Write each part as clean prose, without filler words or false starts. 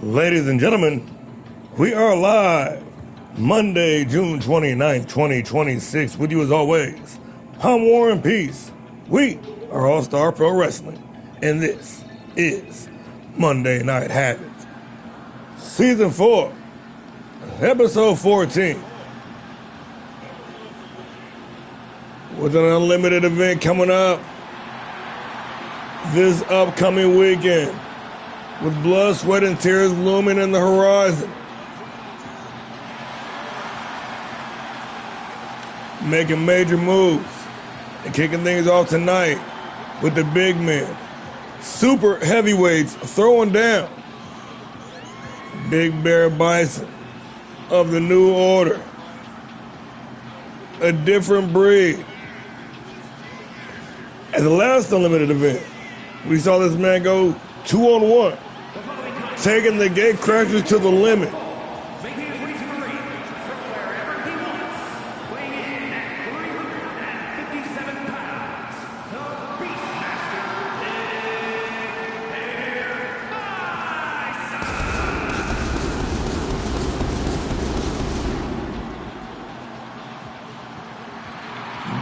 Ladies and gentlemen, we are live Monday, June 29th, 2026. With you as always, I'm War and Peace. We are All-Star Pro Wrestling, and this is Monday Night Havok, Season 4, Episode 14. With an unlimited event coming up this upcoming weekend, with blood, sweat, and tears looming in the horizon. Making major moves and kicking things off tonight with the big men. Super heavyweights throwing down. Big Bear Bison of the New Order. A different breed. At the last unlimited event, we saw this man go 2-on-1. Taking the gate crashers to the limit.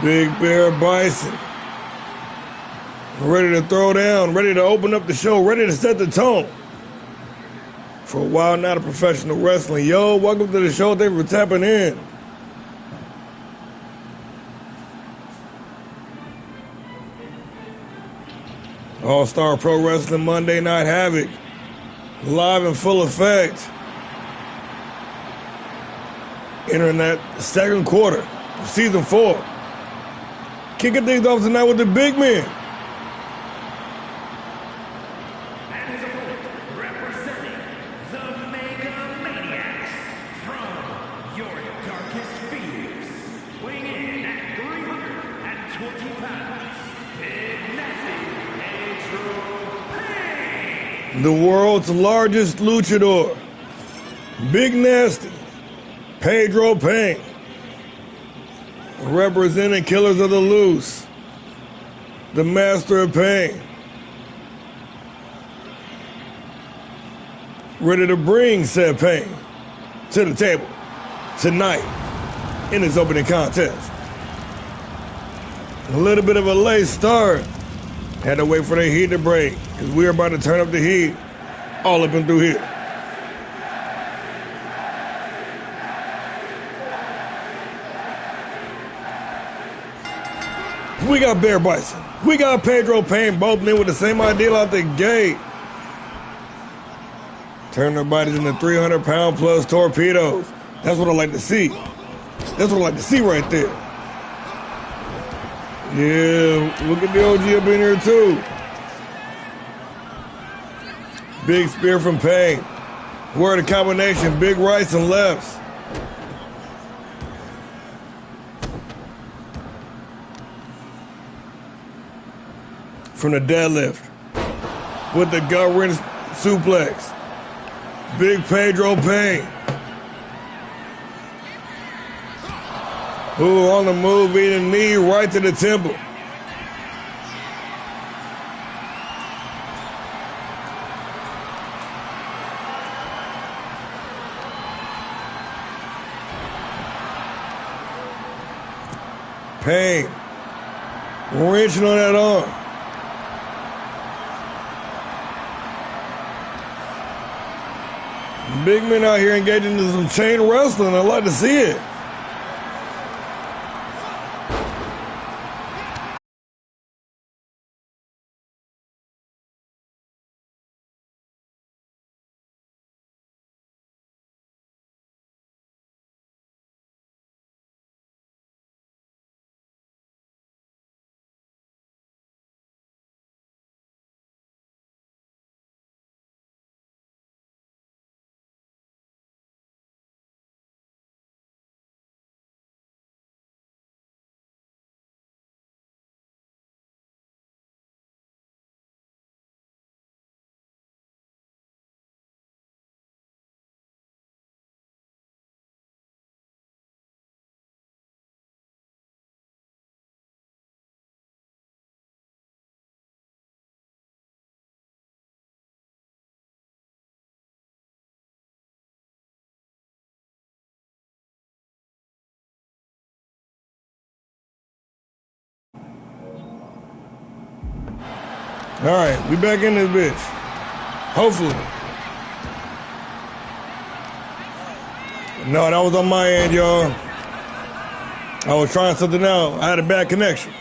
Big Bear Bison. Ready to throw down, ready to open up the show, ready to set the tone. For a while now, to professional wrestling. Yo, welcome to the show. Thank you for tapping in. All-Star Pro Wrestling Monday Night Havok. Live in full effect. Entering that second quarter of Season 4. Kicking things off tonight with the big men. The world's largest luchador, Big Nasty, Pedro Payne, representing Killers of the Loose, the Master of Pain, ready to bring said pain to the table tonight in his opening contest. A little bit of a late start. Had to wait for the heat to break, because we're about to turn up the heat all up and through here. We got Bear Bison. We got Pedro Payne, both men with the same ideal out the gate. Turn their bodies into 300-pound plus torpedoes. That's what I like to see. That's what I like to see right there. Yeah, look at the OG up in here too. Big spear from Payne. Word of combination, big rights and lefts. From the deadlift. With the gut wrench suplex. Big Pedro Payne. Ooh, on the move, eating knee right to the temple. Payne wrenching on that arm. Big men out here engaging in some chain wrestling. I'd like to see it. All right, we back in this bitch. Hopefully. No, that was on my end, y'all. I was trying something out. I had a bad connection.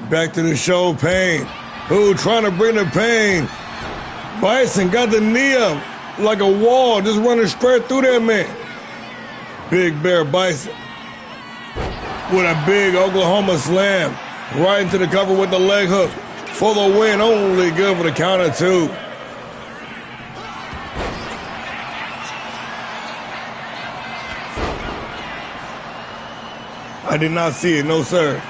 Back to the show, Pain. Who trying to bring the pain? Bison got the knee up like a wall, just running straight through that man. Big Bear Bison with a big Oklahoma slam right into the cover with the leg hook for the win. Only good for the count of 2. I did not see it, no sir.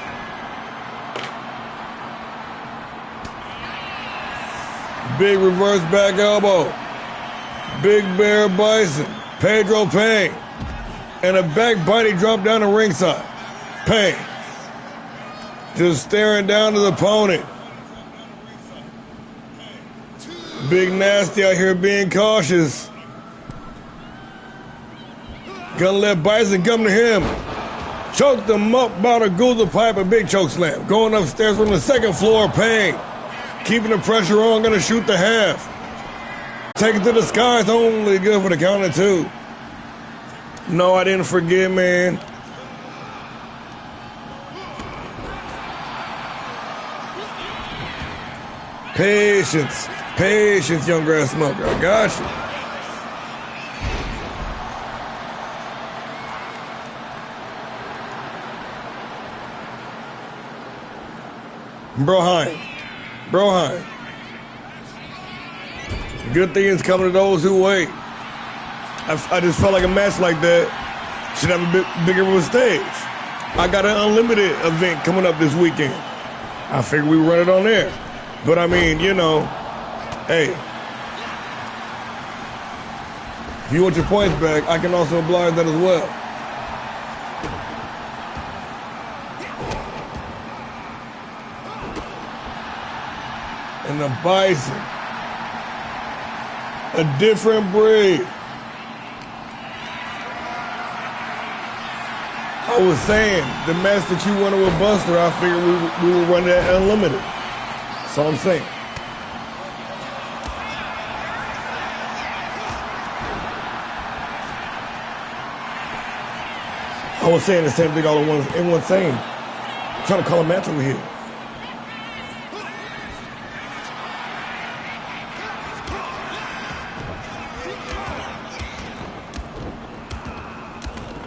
Big reverse back elbow. Big Bear Bison. Pedro Payne. And a back body drop down the ringside. Payne. Just staring down to the opponent. Big Nasty out here being cautious. Gonna let Bison come to him. Choked him up by the Guza pipe, a big choke slam. Going upstairs from the 2nd floor, Payne. Keeping the pressure on, gonna shoot the half. Take it to the skies, only good for the count of 2. No, I didn't forget, man. Patience, patience, young grass smoker. I got you. Broheim. Good things coming to those who wait. I just felt like a match like that should have a bit bigger of a stage. I got an unlimited event coming up this weekend. I figured we would run it on there. But I mean, you know, hey, if you want your points back, I can also oblige that as well. And the Bison, a different breed. I was saying, the match that you wanted with Buster, I figured we would run that unlimited. That's all I'm saying. I was saying the same thing all at once. Everyone's saying, I'm trying to call a match over here.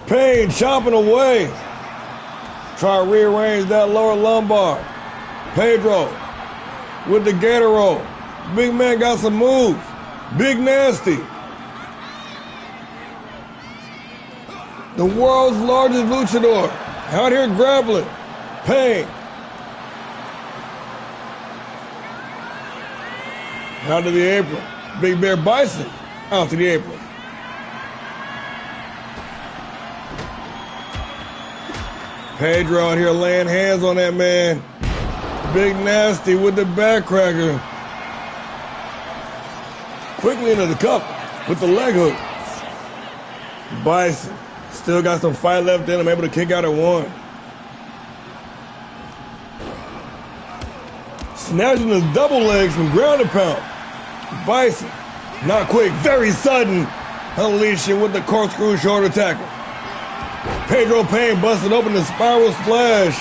Payne chopping away. Try to rearrange that lower lumbar. Pedro with the gator roll. Big man got some moves. Big Nasty. The world's largest luchador. Out here grappling. Payne. Out to the apron. Big Bear Bison. Out to the apron. Pedro out here laying hands on that man. Big Nasty with the backcracker. Quickly into the cup with the leg hook. Bison still got some fight left in him, able to kick out at 1. Snatching his double legs from ground and pound. Bison, not quick, very sudden. Unleashing with the corkscrew shoulder tackle. Pedro Payne busted open the spiral splash.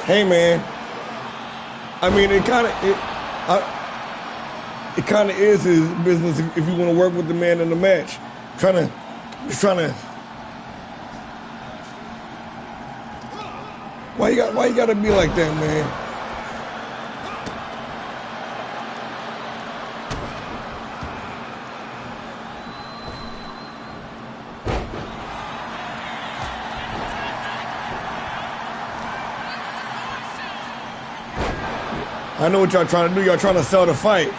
Hey man, I mean it kind of is his business if you want to work with the man in the match. Just trying to. Why you gotta be like that, man? I know what y'all trying to do. Y'all trying to sell the fight.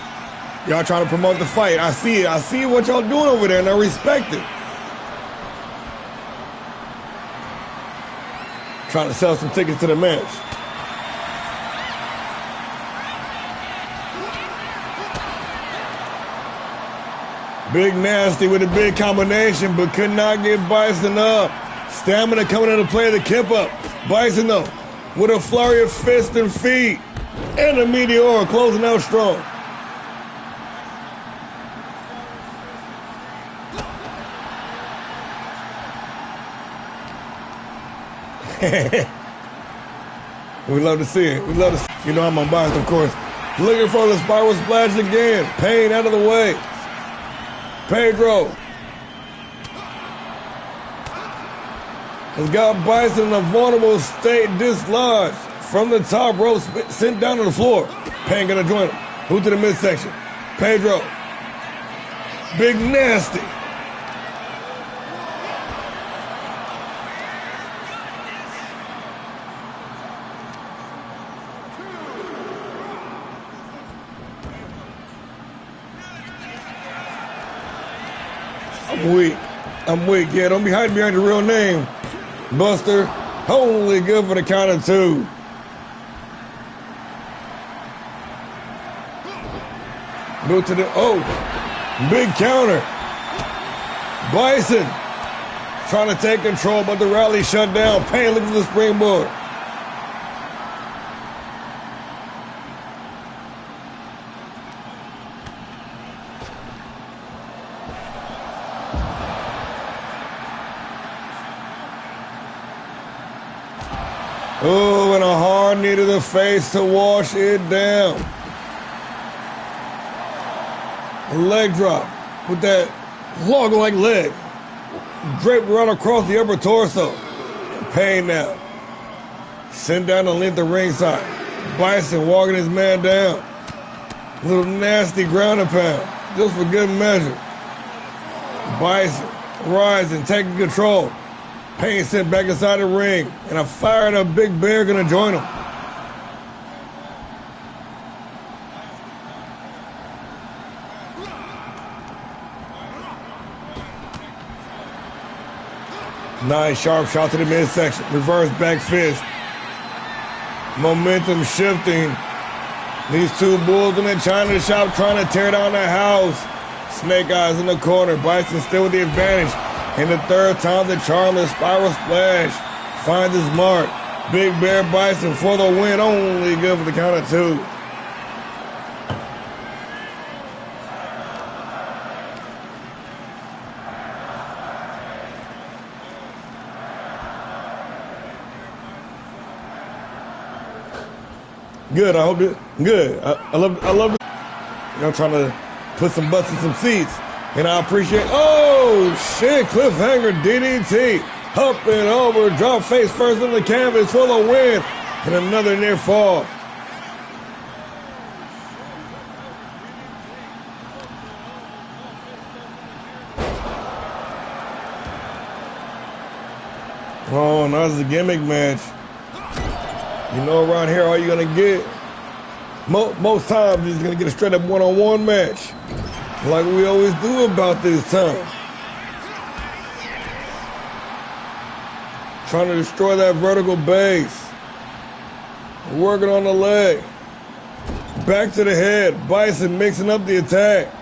Y'all trying to promote the fight. I see it. I see what y'all doing over there, and I respect it. Trying to sell some tickets to the match. Big Nasty with a big combination, but could not get Bison up. Stamina coming into play to kip up. Bison, though, with a flurry of fists and feet. And a Meteor closing out strong. We love to see it. We love to see it. You know I'm unbiased, of course. Looking for the spiral splash again. Payne out of the way. Pedro has got Bison in a vulnerable state, dislodged from the top rope, sent down to the floor. Payne gonna join him. Move to the midsection. Pedro. Big Nasty. I'm weak. Yeah, don't be hiding behind your real name. Buster, only good for the count of 2. Move to the, big counter. Bison trying to take control, but the rally shut down. Payne looking for the springboard. Oh, and a hard knee to the face to wash it down. A leg drop with that log-like leg. Draped right across the upper torso. Payne now. Sent down the length of ringside. Bison walking his man down. A little nasty ground and pound. Just for good measure. Bison rising, taking control. Payne sent back inside the ring, and a fired up Big Bear gonna join him. Nice sharp shot to the midsection. Reverse back fist. Momentum shifting. These two bulls in the China shop trying to tear down the house. Snake Eyes in the corner. Bison still with the advantage. And the third time the charm, the spiral splash finds his mark. Big Bear Bison for the win, only good for the count of 2. Good, I hope it, good. I love it. I'm trying to put some butts in some seats. And I appreciate, cliffhanger DDT. Up and over, drop face first on the canvas for the win. And another near fall. Oh, now it's a gimmick match. You know, around here, all you're going to get, most times, you're going to get a straight up one-on-one match. Like we always do about this time. Trying to destroy that vertical base. Working on the leg. Back to the head. Bison mixing up the attack.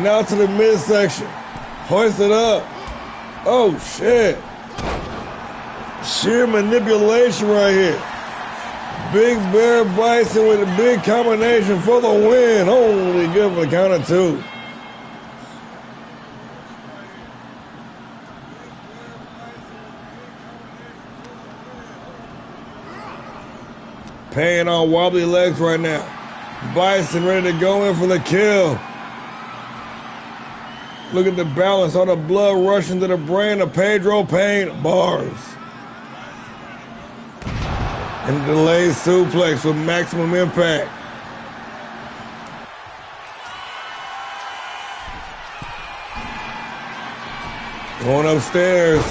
Now to the midsection. Hoist it up. Oh, shit. Sheer manipulation right here. Big Bear Bison with a big combination for the win. Only good for the count of 2. Payne on wobbly legs right now. Bison ready to go in for the kill. Look at the balance, all the blood rushing to the brain of Pedro Payne. Bars. And delayed suplex with maximum impact. Going upstairs.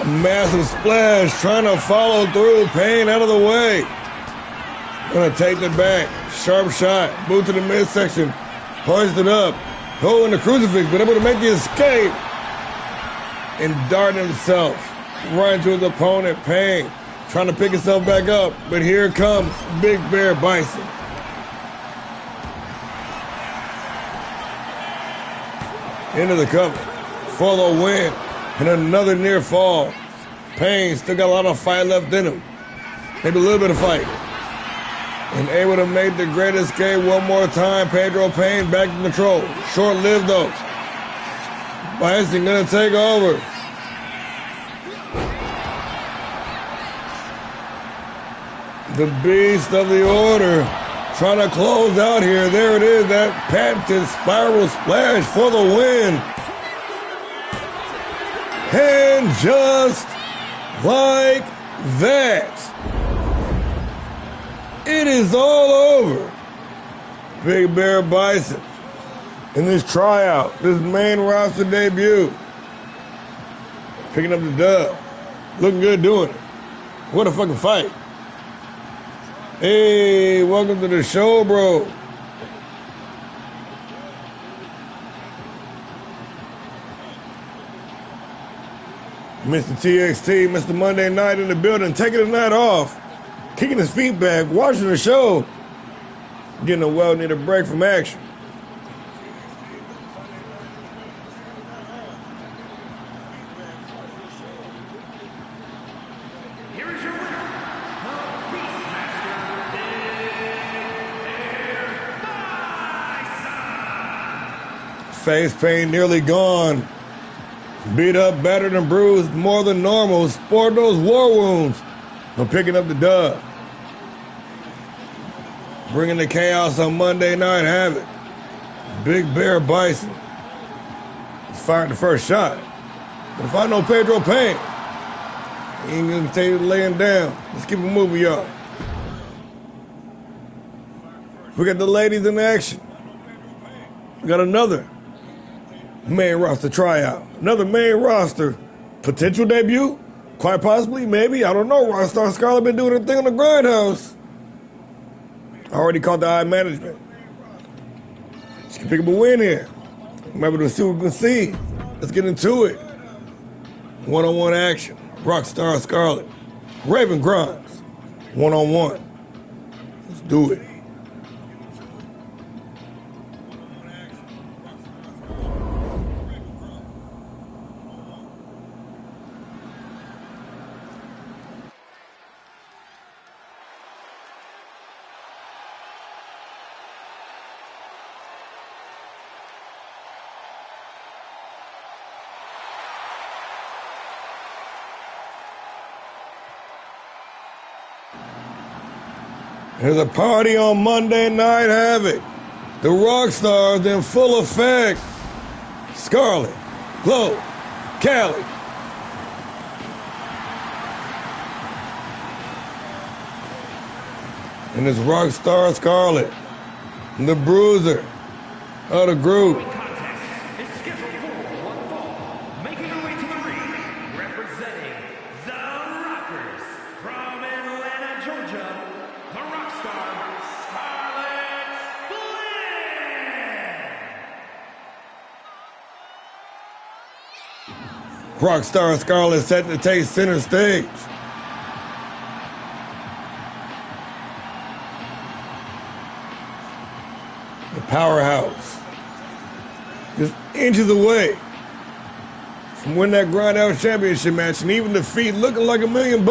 A massive splash, trying to follow through. Payne out of the way. Gonna take the back. Sharp shot. Boot to the midsection. Hoisted up. Holding the crucifix, but able to make the escape. And dart himself right into his opponent, Payne. Trying to pick himself back up. But here comes Big Bear Bison. into the cover for the win. And another near fall. Payne still got a lot of fight left in him. Maybe a little bit of fight. And able to make the great escape one more time. Pedro Payne back in control. Short-lived though. Bison gonna take over. The beast of the order trying to close out here. There it is, that patented spiral splash for the win. And just like that, it is all over. Big Bear Bison in this tryout, this main roster debut, picking up the dub. Looking good doing it. What a fucking fight. Hey, welcome to the show, bro. Mr. TXT, Mr. Monday Night in the building, taking the night off, kicking his feet back, watching the show, getting a well-needed break from action. Here is your winner, the Beastmaster, Big Bear Bison. Face pain nearly gone. Beat up, battered and bruised, more than normal. Sport those war wounds. I'm picking up the dub. Bringing the chaos on Monday Night Havoc. Big Bear Bison. He's fired the first shot. But if I know Pedro Payne, he ain't gonna take it laying down. Let's keep it moving, y'all. We got the ladies in action. We got another main roster tryout. Another main roster potential debut. Quite possibly, maybe. I don't know. Rockstar Scarlett been doing her thing on the grindhouse. Already caught the eye management. She can pick up a win here. Remember to see what we can see. Let's get into it. One-on-one action. Rockstar Scarlett. Raven Grimes. One-on-one. Let's do it. There's a party on Monday Night Havoc. The Rockstars in full effect. Scarlett, Glow, Callie. And it's Rockstar Scarlett, the bruiser of the group. Rockstar Scarlett set to take center stage. The powerhouse. Just inches away from winning that Grindhouse Championship match, and even defeat looking like $1 million.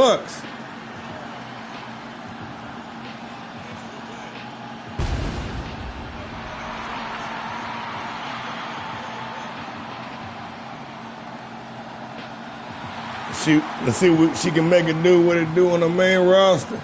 Let's see what she can make it do, what it do on the main roster.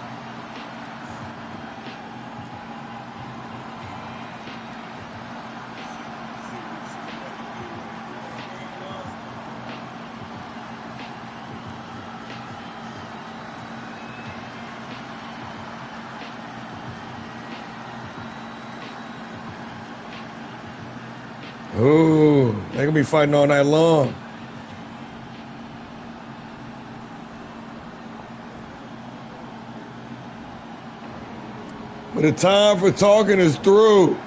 Ooh, they're gonna be fighting all night long. But the time for talking is through.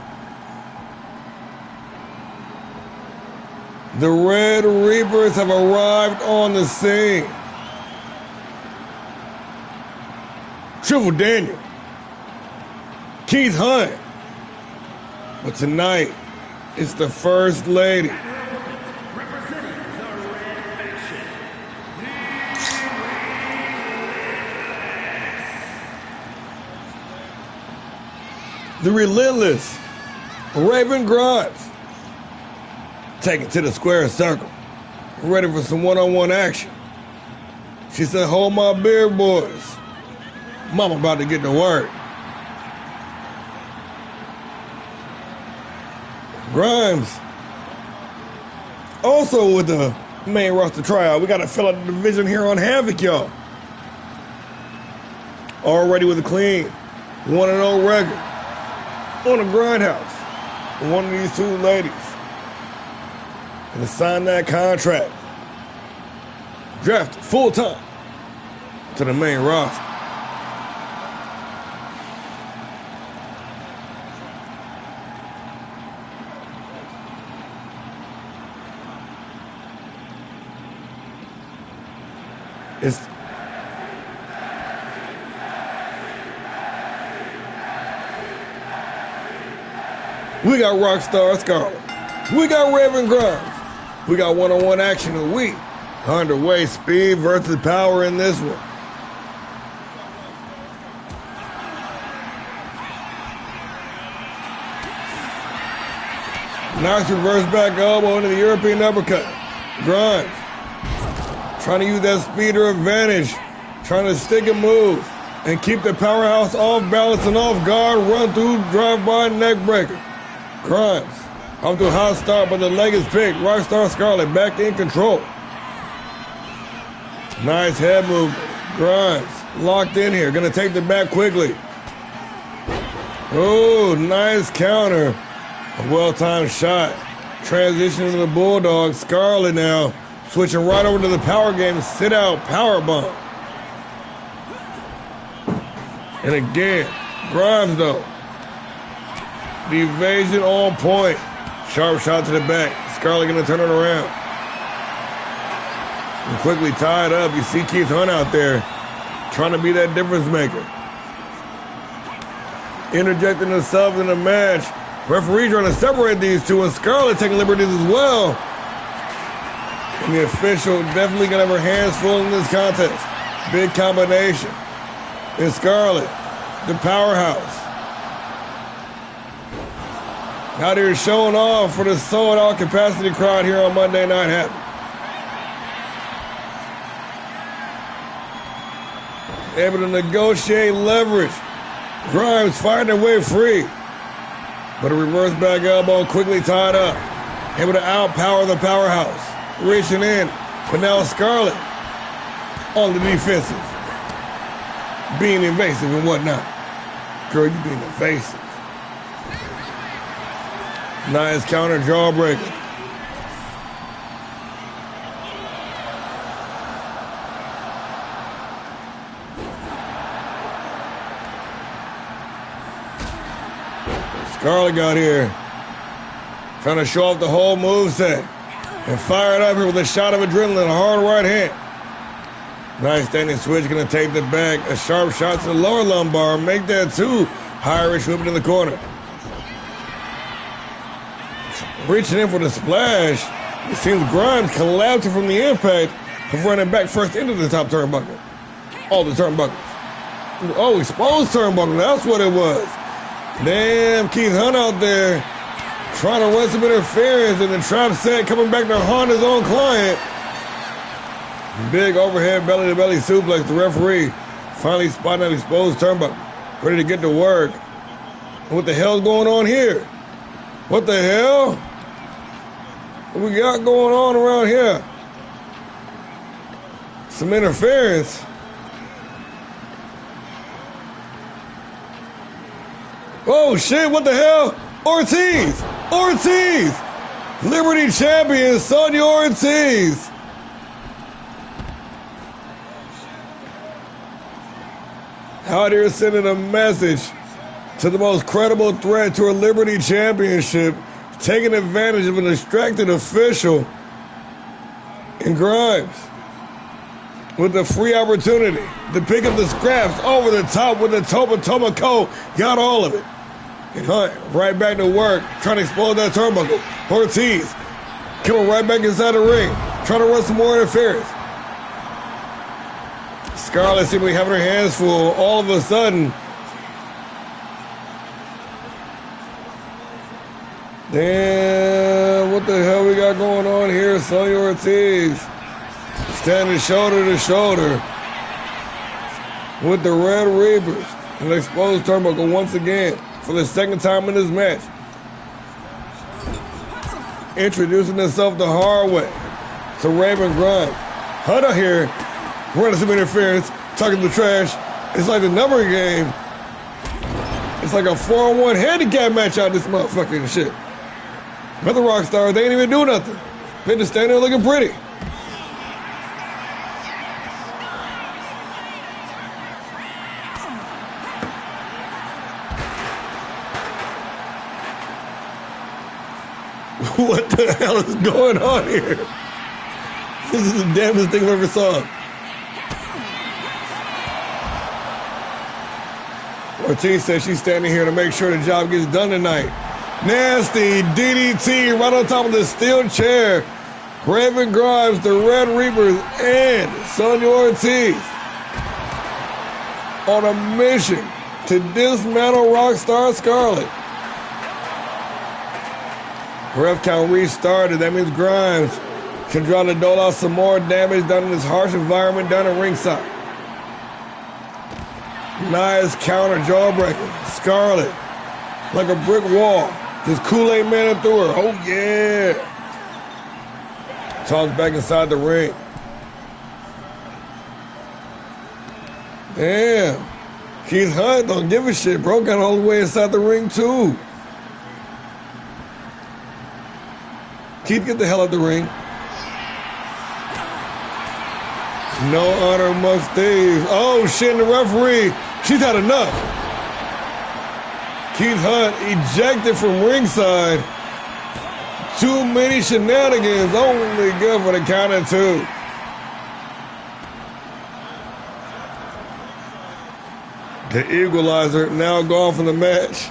The Red Reapers have arrived on the scene. Triple Daniel, Keith Hunt. But tonight, it's the First Lady, the relentless Raven Grimes. Take it to the square circle. Ready for some one-on-one action. She said, hold my beer, boys. Mama about to get to work. Grimes. Also with the main roster tryout, we got to fill out the division here on HAVOK, y'all. Already with a clean 1-0 record on the grindhouse. One of these two ladies. And to sign that contract. Drafted full-time to the main roster. We got Rockstar Scarlet. We got Raven Grimes. We got one-on-one action of the week. Underway, speed versus power in this one. Nice reverse back elbow into the European uppercut. Grimes trying to use that speeder advantage, trying to stick and move and keep the powerhouse off balance and off guard, run through, drive-by, neck breaker. Grimes off to a hot start, but the leg is picked. Rockstar Scarlet back in control. Nice head movement. Grimes locked in here, gonna take the back quickly. Oh, nice counter. A well-timed shot. Transition to the Bulldog. Scarlet now switching right over to the power game. Sit out power bomb. And again, Grimes though. The evasion on point. Sharp shot to the back. Scarlet gonna turn it around. And quickly tied up. You see Keith Hunt out there trying to be that difference maker. Interjecting himself in the match. Referee trying to separate these two, and Scarlet taking liberties as well. And the official definitely gonna have her hands full in this contest. Big combination. And Scarlet, the powerhouse, out here showing off for the sold-out capacity crowd here on Monday Night HAVOK. Able to negotiate leverage. Grimes fighting their way free. But a reverse back elbow quickly tied up. Able to outpower the powerhouse. Reaching in. But now Scarlet on the defensive. Being invasive and whatnot. Girl, you being invasive. Nice counter jawbreaker. Scarlet got here, trying to show off the whole moveset and fire it up here with a shot of adrenaline, a hard right hand. Nice standing switch, gonna take the back, a sharp shot to the lower lumbar, make that two. Irish whipping in the corner. Reaching in for the splash. It seems Grimes collapsing from the impact of running back first into the top turnbuckle. All the turnbuckles. Oh, exposed turnbuckle, that's what it was. Damn, Keith Hunt out there trying to run some interference, and the trap set coming back to haunt his own client. Big overhead belly-to-belly suplex. The referee finally spotting that exposed turnbuckle, ready to get to work. What the hell's going on here? What the hell? What we got going on around here? Some interference. Oh shit, what the hell? Ortiz! Ortiz! Liberty champion, Sonya Ortiz! Out here sending a message to the most credible threat to her Liberty championship, taking advantage of a distracted official in Grimes. With the free opportunity to pick up the scraps over the top with the Toba Co. Got all of it. And Hunt right back to work, trying to explode that turnbuckle. Ortiz coming right back inside the ring, trying to run some more interference. Scarlet seemingly having her hands full. All of a sudden, Damn, what the hell we got going on here? Sonya Ortiz standing shoulder to shoulder with the Red Reapers. An exposed turnbuckle once again for the second time in this match. Introducing himself the hard way to Raven Grimes. Hunter here, running some interference, talking the trash. It's like the number game. It's like a 4-on-1 handicap match out this motherfucking shit. But the rock stars, they ain't even do nothing. They just stand there looking pretty. What the hell is going on here? This is the damnedest thing I've ever saw. Ortiz says she's standing here to make sure the job gets done tonight. Nasty DDT right on top of the steel chair. Raven Grimes, the Red Reapers, and Sonya Ortiz on a mission to dismantle Rockstar Scarlett. Ref count restarted. That means Grimes can draw to dole out some more damage done in this harsh environment down at ringside. Nice counter jawbreaker. Scarlett, like a brick wall, just Kool-Aid Man through her. Oh yeah. Tossed back inside the ring. Damn. Keith Hunt don't give a shit, bro. Got all the way inside the ring too. Keith, get the hell out the ring. No honor amongst thieves. Oh shit, and the referee, she's had enough. Keith Hunt ejected from ringside. Too many shenanigans, only good for the count of 2. The Equalizer now gone from the match.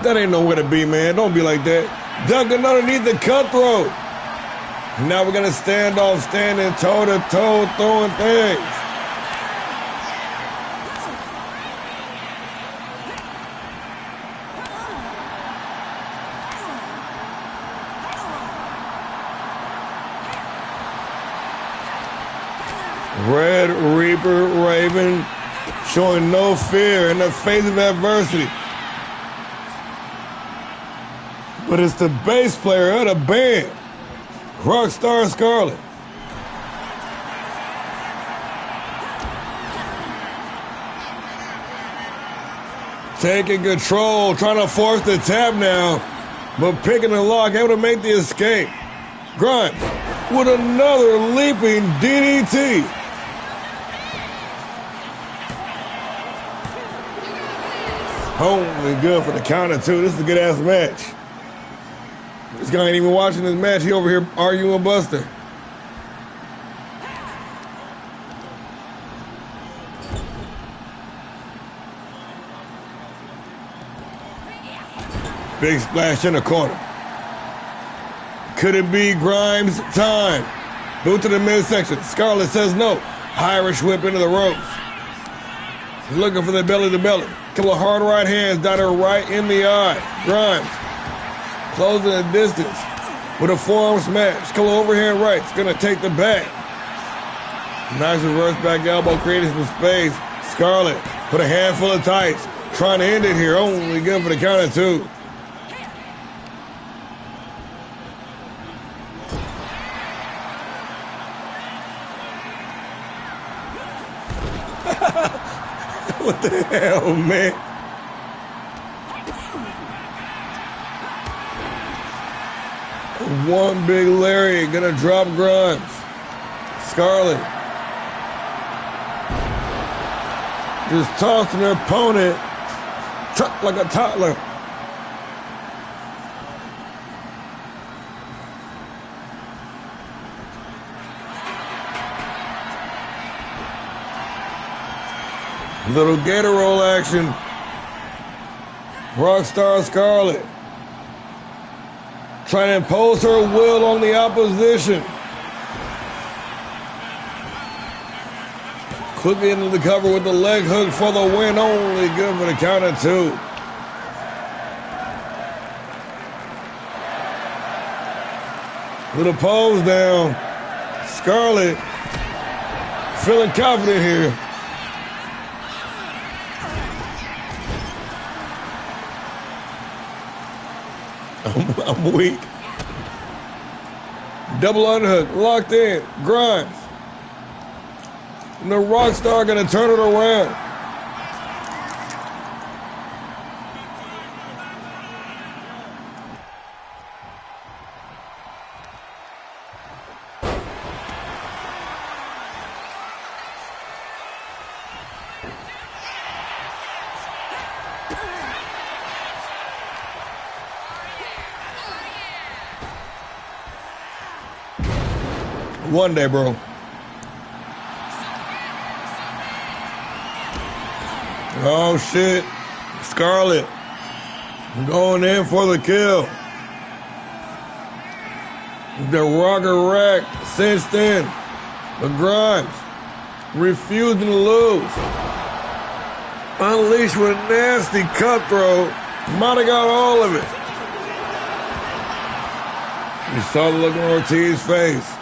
That ain't nowhere to be, man. Don't be like that. Ducking underneath the cutthroat. Now we're going to stand off, standing toe-to-toe, throwing things. Red Reaper Raven showing no fear in the face of adversity. But it's the bass player of the band, Rockstar Scarlett. Taking control, trying to force the tap now, but picking the lock, able to make the escape. Grimes with another leaping DDT. Only good for the count of 2. This is a good-ass match. This guy ain't even watching this match. He over here arguing with Buster. Big splash in the corner. Could it be Grimes' time? Boot to the midsection. Scarlett says no. Irish whip into the ropes. Looking for the belly-to-belly. Couple of hard right hands down her right in the eye. Grimes closing the distance with a forearm smash. Couple of overhand rights. Gonna take the back. Nice reverse back elbow, creating some space. Scarlett put a handful of tights. Trying to end it here. Only good for the count of 2. What the hell, man? One big lariat, gonna drop Grimes. Scarlett just tossing her opponent like a toddler. Little gator roll action. Rockstar Scarlet trying to impose her will on the opposition. Quickly into the cover with the leg hook for the win. Only good for the count of 2. Little pose down. Scarlet feeling confident here. I'm weak. Double underhook, locked in, Grimes. And the Rockstar gonna turn it around. One day, bro. Oh, shit. Scarlet going in for the kill. The rocker rack cinched in. The Grimes refusing to lose. Unleashed with a nasty cutthroat. Might have got all of it. You saw the look on Ortiz's face.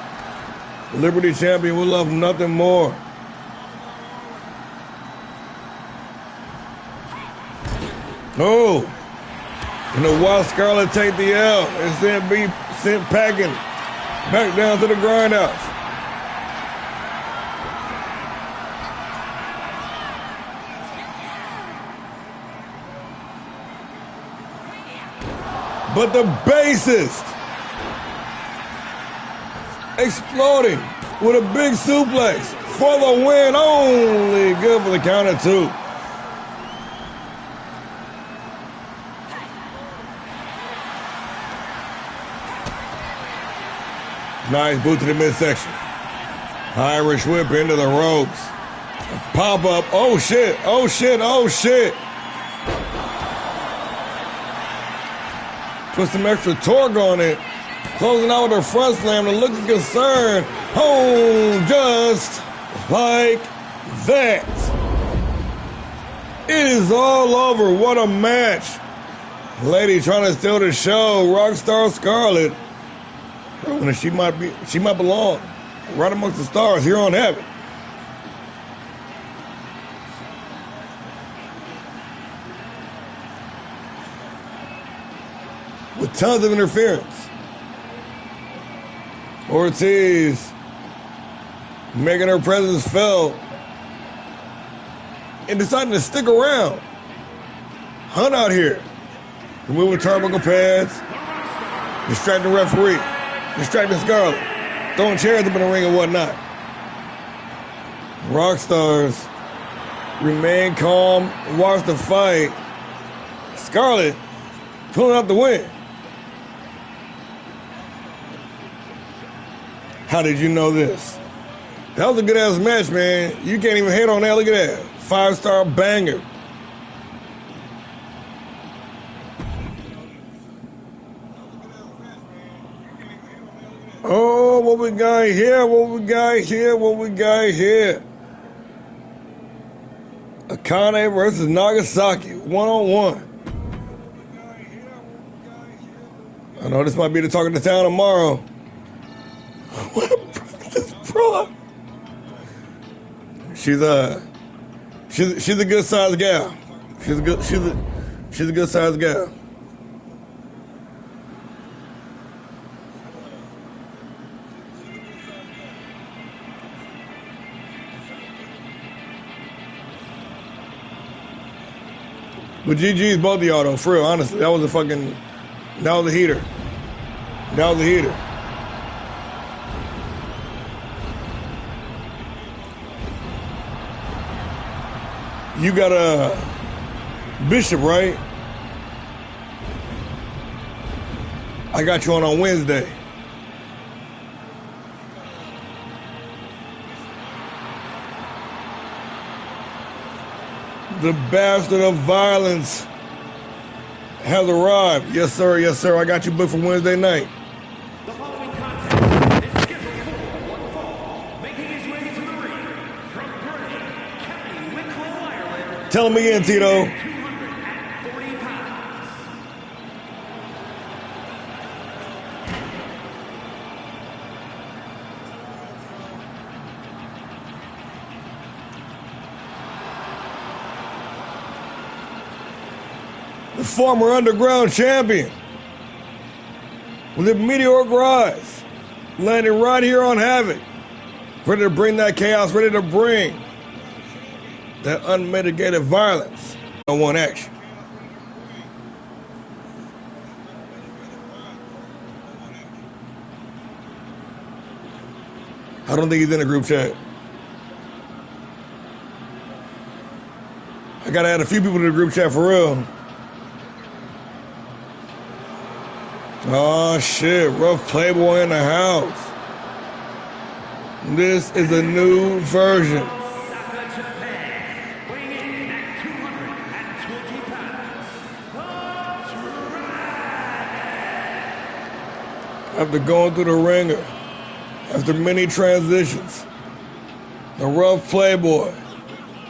Liberty champion will love nothing more. Oh, and the Wild Scarlet take the L and then be sent packing back down to the grindhouse. But the bassist exploding with a big suplex for the win. Only good for the count of 2. Nice boot to the midsection. Irish whip into the ropes. Pop up. Oh shit. Oh shit. Oh shit. Put some extra torque on it. Closing out with her front slam to look concerned. Oh, just like that. It is all over. What a match. Lady trying to steal the show. Rockstar Scarlet. She might belong right amongst the stars here on Havoc. With tons of interference. Ortiz making her presence felt and deciding to stick around. Hunt out here. Removing turnbuckle pads. Distracting referee. Distracting Scarlet. Throwing chairs up in the ring and whatnot. Rockstars remain calm and watch the fight. Scarlet pulling up the win. How did you know this? That was a good-ass match, man. You can't even hate on that. Look at that. 5-star banger. Oh, what we got here? What we got here? What we got here? Akane versus Nagasaki, 1-on-1. I know this might be the talk of the town tomorrow. What this bro? She's a good sized gal. She's a good sized gal. But GG's both of y'all though, for real, honestly. That was a heater. That was a heater. You got a Bishop, right? I got you on Wednesday. The bastard of violence has arrived. Yes, sir. Yes, sir. I got you booked for Wednesday night. The following contest is scheduled for one fall. Making his way to the ring from Bray, County Wicklow, Ireland. Tell me again, Tito. 240 pounds. The former underground champion with a meteoric rise, landing right here on HAVOK, ready to bring that chaos, ready to bring that unmitigated violence on one action. I don't think he's in the group chat. I gotta add a few people to the group chat for real. Oh shit, rough Playboy in the house. This is a new version. Weighing in at 220 pounds. After going through the ringer, after many transitions, the rough Playboy,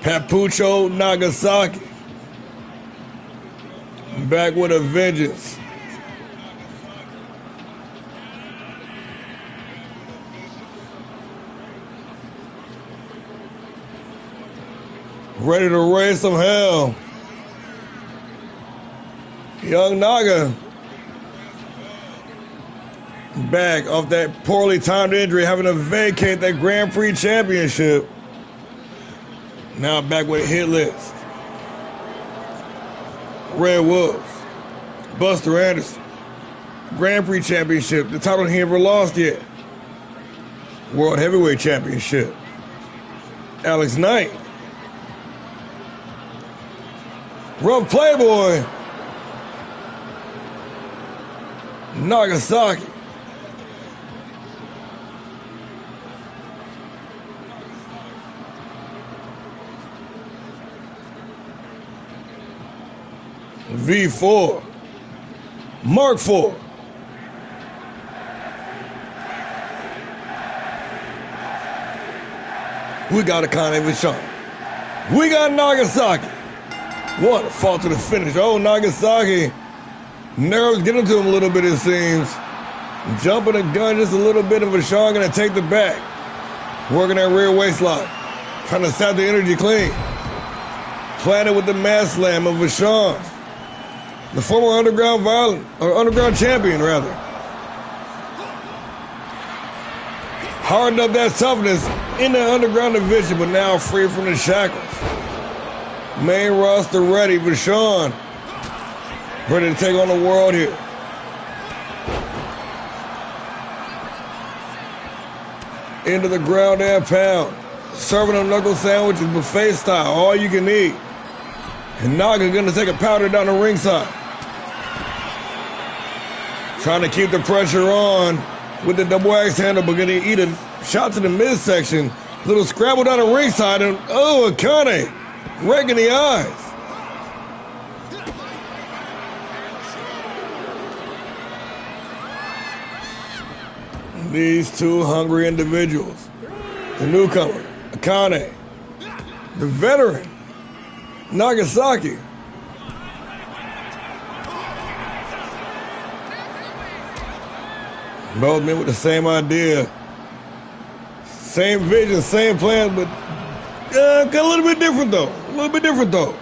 Papucho Nagasaki, back with a vengeance. Ready to raise some hell. Young Naga back off that poorly timed injury, having to vacate that Grand Prix championship. Now back with a hit list. Red Wolves, Buster Anderson, Grand Prix championship, the title he never lost yet. World Heavyweight Championship. Alex Knight. Rough Playboy, Nagasaki. V4, Mark IV. We got Akane Vachon. We got Nagasaki. What a fall to the finish. Oh, Nagasaki. Nerves getting to him a little bit, it seems. Jumping the gun just a little bit, and Vachon going to take the back. Working that rear waist lock. Trying to sap the energy clean. Planted with the mass slam of Vachon. The former underground champion, rather. Hardened up that toughness in the underground division, but now free from the shackles. Main roster ready, Vachon. Ready to take on the world here. Into the ground and pound. Serving them knuckle sandwiches buffet style, all you can eat. And Naga gonna take a powder down the ringside. Trying to keep the pressure on with the double axe handle, but gonna eat a shot to the midsection. Little scrabble down the ringside, and oh, Akane, right in the eyes. These two hungry individuals. The newcomer, Akane. The veteran, Nagasaki. Both men with the same idea. Same vision, same plan, but a little bit different though. A little bit different though.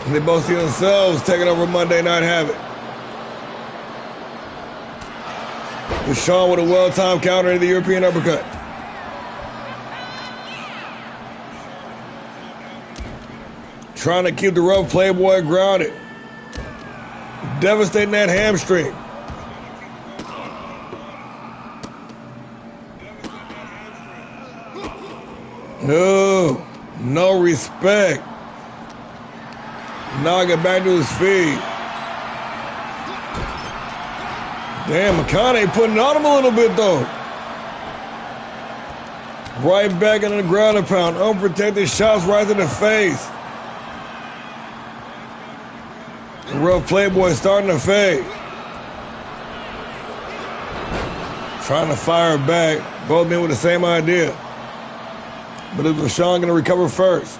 And they both see themselves taking over Monday Night Havoc. With Sean with a well-timed counter in the European uppercut. Trying to keep the rough Playboy grounded. Devastating that hamstring. No respect. Naga back to his feet. Damn, Akane putting on him a little bit though. Right back into the ground and pound. Unprotected shots right in the face. The rough playboy starting to fade. Trying to fire back. Both men with the same idea. But is Vachon going to recover first?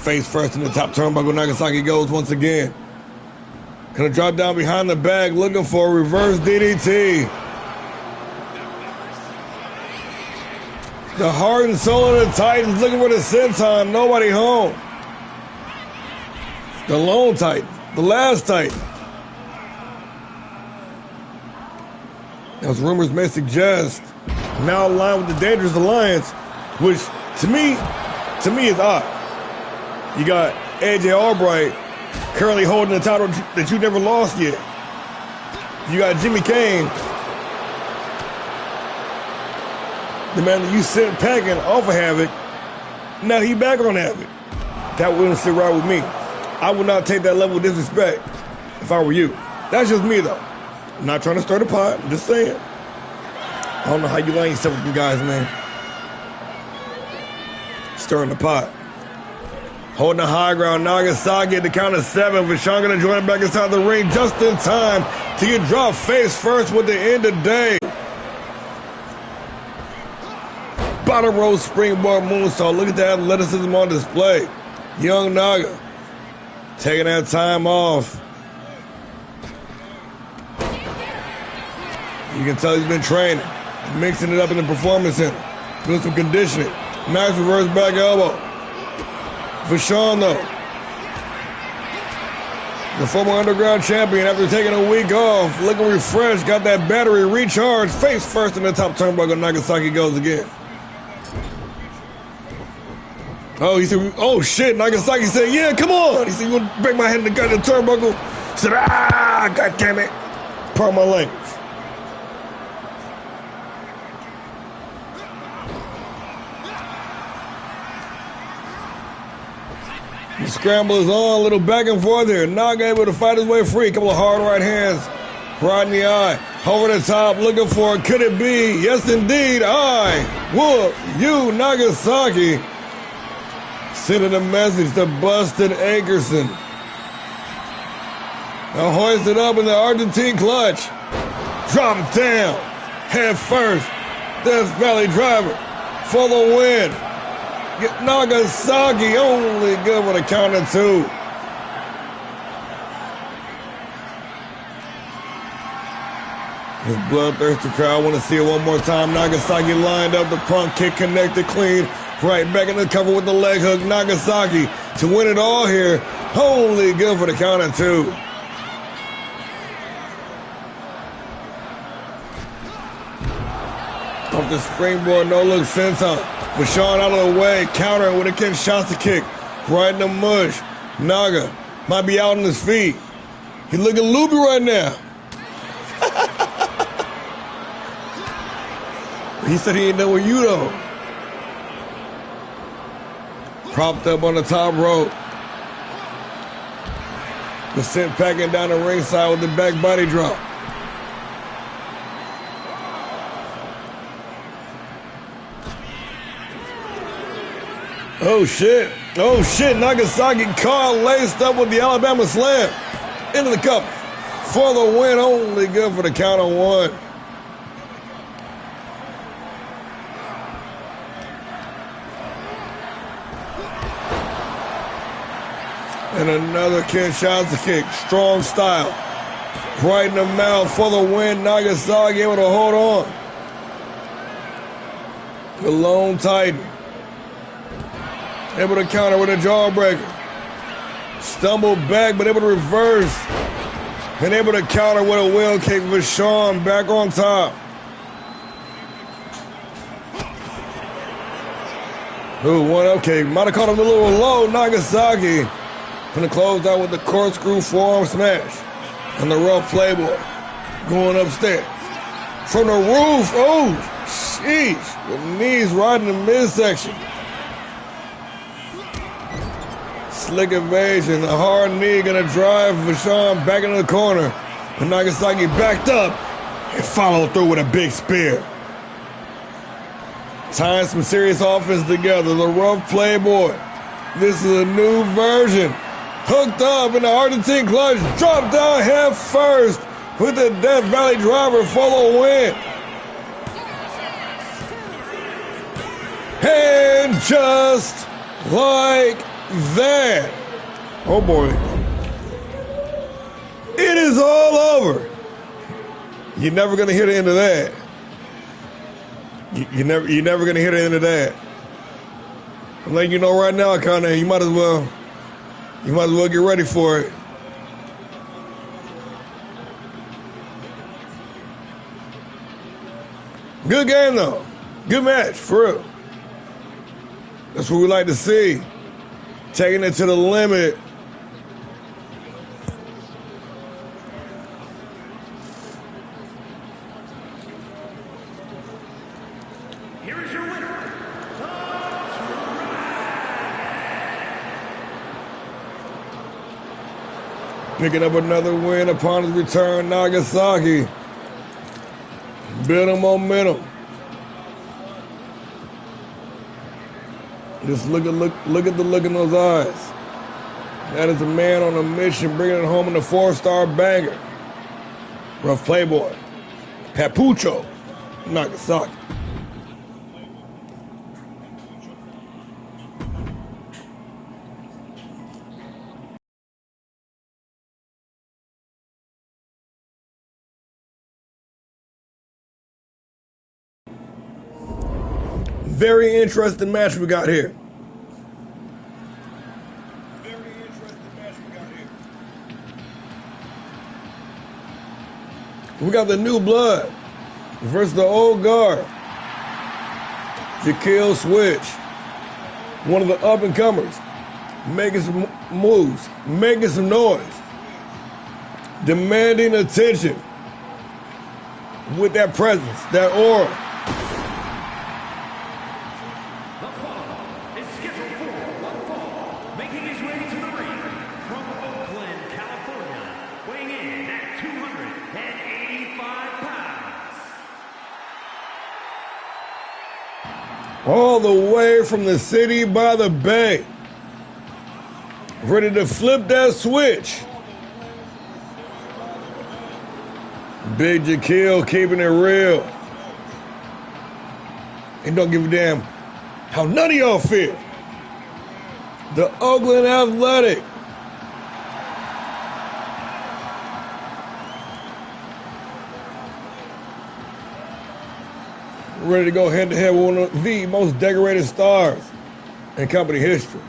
Face first in the top turnbuckle. Nagasaki goes once again. Gonna drop down behind the bag, looking for a reverse DDT. The heart and soul of the Titans looking for the senton. Nobody home. The lone Titan, the last Titan. As rumors may suggest, now aligned with the Dangerous Alliance, which to me is odd. You got AJ Albright currently holding the title that you never lost yet. You got Jimmy Kane, the man that you sent packing off of Havok. Now he back on Havok. That wouldn't sit right with me. I would not take that level of disrespect if I were you. That's just me though. I'm not trying to stir the pot. I'm just saying. I don't know how you line yourself with you guys, man. Stirring the pot. Holding the high ground, Nagasaki at the count of 7. Vachon gonna join him back inside the ring just in time to get dropped face first with the end of day. Bottom row springboard moonsault. Look at the athleticism on display. Young Naga taking that time off. You can tell he's been training, mixing it up in the performance center, doing some conditioning. Nice reverse back elbow. Vachon, though, the former underground champion, after taking a week off, looking refreshed, got that battery recharged. Face first in the top turnbuckle. Nagasaki goes again. Oh, he said, oh shit. Nagasaki said, yeah, come on. He said, you want to break my head in the gut of the turnbuckle? He said, god damn it. Pardon my language. The scramble is on, a little back and forth here. Naga able to fight his way free. A couple of hard right hands, right in the eye. Over the top, looking for it. Could it be? Yes, indeed. I whoop you, Nagasaki. Sending a message to Busted Akerson. Now hoisted up in the Argentine clutch. Drop it down. Head first. Death Valley driver for the win. Get Nagasaki only good with a count of 2. His bloodthirsty crowd want to see it one more time. Nagasaki lined up, the front kick connected clean. Right back in the cover with the leg hook. Nagasaki to win it all here. Only good for the count of 2. Off the springboard, no look senton. Vachon out of the way, countering with a Kinshasa kick. Right in the mush. Naga might be out on his feet. He's looking loopy right now. He said he ain't done with you though. Propped up on the top rope. Was sent packing down the ringside with the back body drop. Oh shit. Oh shit. Nagasaki caught laced up with the Alabama slam. Into the cup. For the win. Only good for the count of 1. And another Kinshasa kick. Strong style. Right in the mouth for the win. Nagasaki able to hold on. The lone Titan. Able to counter with a jawbreaker. Stumbled back, but able to reverse. And able to counter with a wheel kick. Vachon back on top. Ooh, one up kick. Might have caught him a little low. Nagasaki. Gonna close out with the corkscrew forearm smash. And the rough playboy. Going upstairs. From the roof. Oh, sheesh. The knees right in the midsection. Slick evasion, a hard knee gonna drive Vachon back into the corner. But Nagasaki backed up and followed through with a big spear. Tying some serious offense together. The rough playboy. This is a new version. Hooked up in the Argentine clutch. Dropped down head first with the Death Valley driver for the win. And just like that. Oh boy. It is all over. You're never going to hear the end of that. You're never going to hear the end of that. I'm letting you know right now, Connie, you might as well get ready for it. Good game though. Good match, for real. That's what we like to see. Taking it to the limit. Here is your winner, Picking up another win upon his return, Nagasaki. Building momentum. Just look at the look in those eyes. That is a man on a mission, bringing it home in the 4-star banger. Rough playboy, Papucho, Nagasaki. Very interesting match we got here. We got the new blood versus the old guard. Jaquil Switch, one of the up-and-comers, making some moves, making some noise, demanding attention with that presence, that aura. The fall is scheduled for one fall, making his way to the ring from Oakland, California, weighing in at 285 pounds. All the way from the city by the bay, ready to flip that switch. Big Jaquil keeping it real. And don't give a damn how none of y'all feel. The Oakland Athletic. Ready to go head to head with one of the most decorated stars in company history.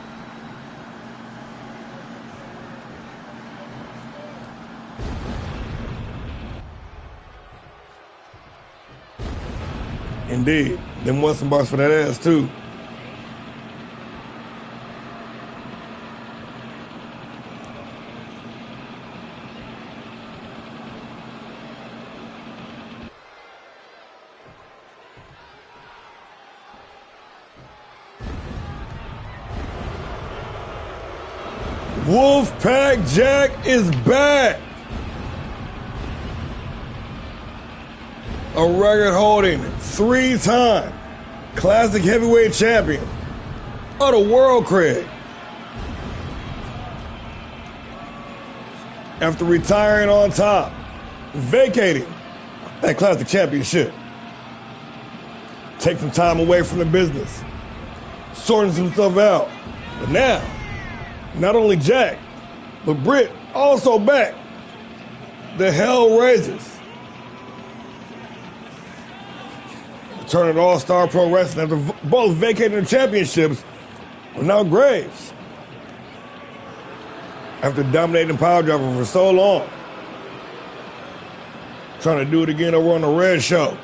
Indeed. Them won some bars for that ass, too. Wolfpack Jack is back. A record-holding 3-time classic heavyweight champion of the world cred. After retiring on top, vacating that classic championship. Take some time away from the business, sorting some stuff out. But now, not only Jack, but Britt also back. The Hellraisers. Returning to ALLSTAR Pro Wrestling after both vacating the championships are now Graves. After dominating Power Driver for so long. Trying to do it again over on the Red Show.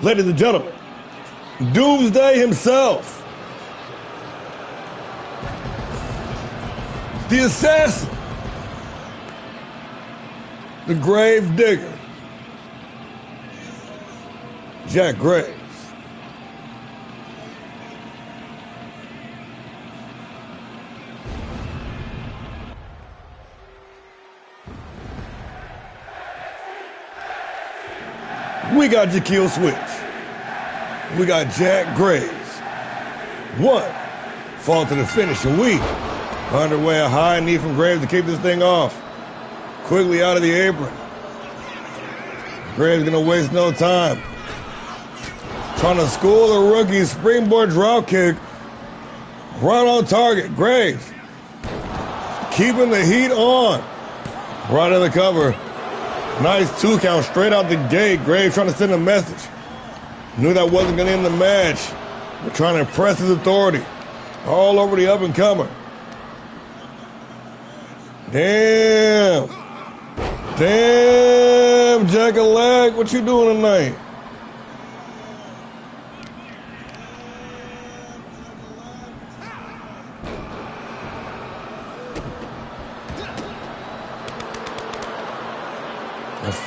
Ladies and gentlemen, Doomsday himself. The assassin. The grave digger. Jack Graves. We got Jaquil Switch. we got Jack Graves. 1. Fall to the finish, and we underway. A high knee from Graves to keep this thing off. Quickly out of the apron. Graves gonna waste no time. Trying to school the rookie springboard drop kick. Right on target. Graves keeping the heat on. Right in the cover. Nice 2 count straight out the gate. Graves trying to send a message. Knew that wasn't going to end the match. But trying to impress his authority. All over the up and comer. Damn. Damn, Jack-a-lag. What you doing tonight?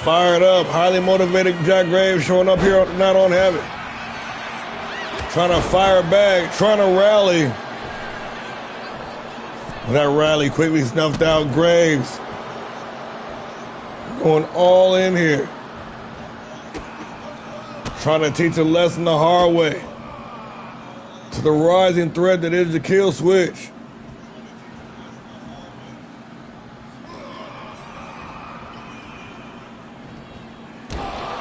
Fired up, highly motivated Jack Graves showing up here not on Havoc. Trying to fire back, trying to rally. That rally quickly snuffed out. Graves going all in here. Trying to teach a lesson the hard way to the rising threat that is the kill switch.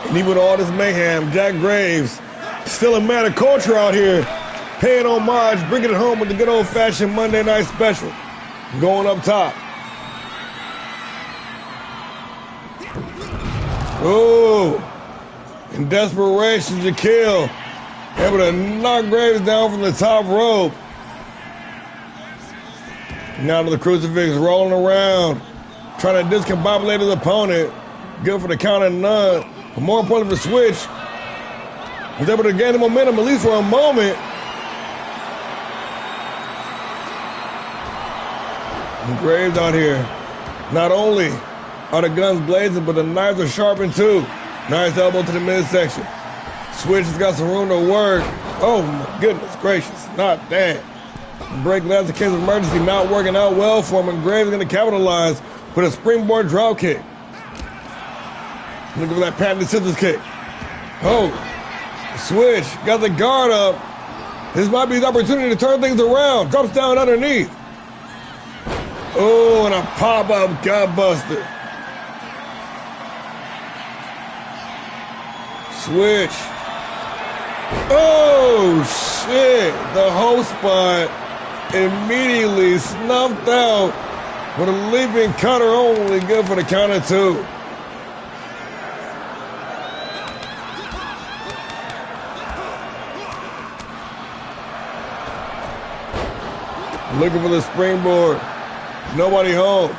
And even with all this mayhem, Jack Graves still a matter of culture out here, paying homage, bringing it home with the good old-fashioned Monday night special. Going up top. Oh, in desperation, Jaquil able to knock Graves down from the top rope. Now to the crucifix, rolling around, trying to discombobulate his opponent. Good for the count and none. But more importantly, the switch was able to gain the momentum, at least for a moment. And Graves out here. Not only are the guns blazing, but the knives are sharpened too. Nice elbow to the midsection. Switch has got some room to work. Oh my goodness gracious, not that. Break glass in case of emergency, not working out well for him, and Graves is going to capitalize with a springboard drop kick. Looking for that patented scissors kick. Oh, switch, got the guard up. This might be his opportunity to turn things around. Drops down underneath. Oh, and a pop-up gut buster. Switch. Oh, shit. The whole spot immediately snuffed out with a leaping cutter only, good for the count of 2. Looking for the springboard. Nobody home.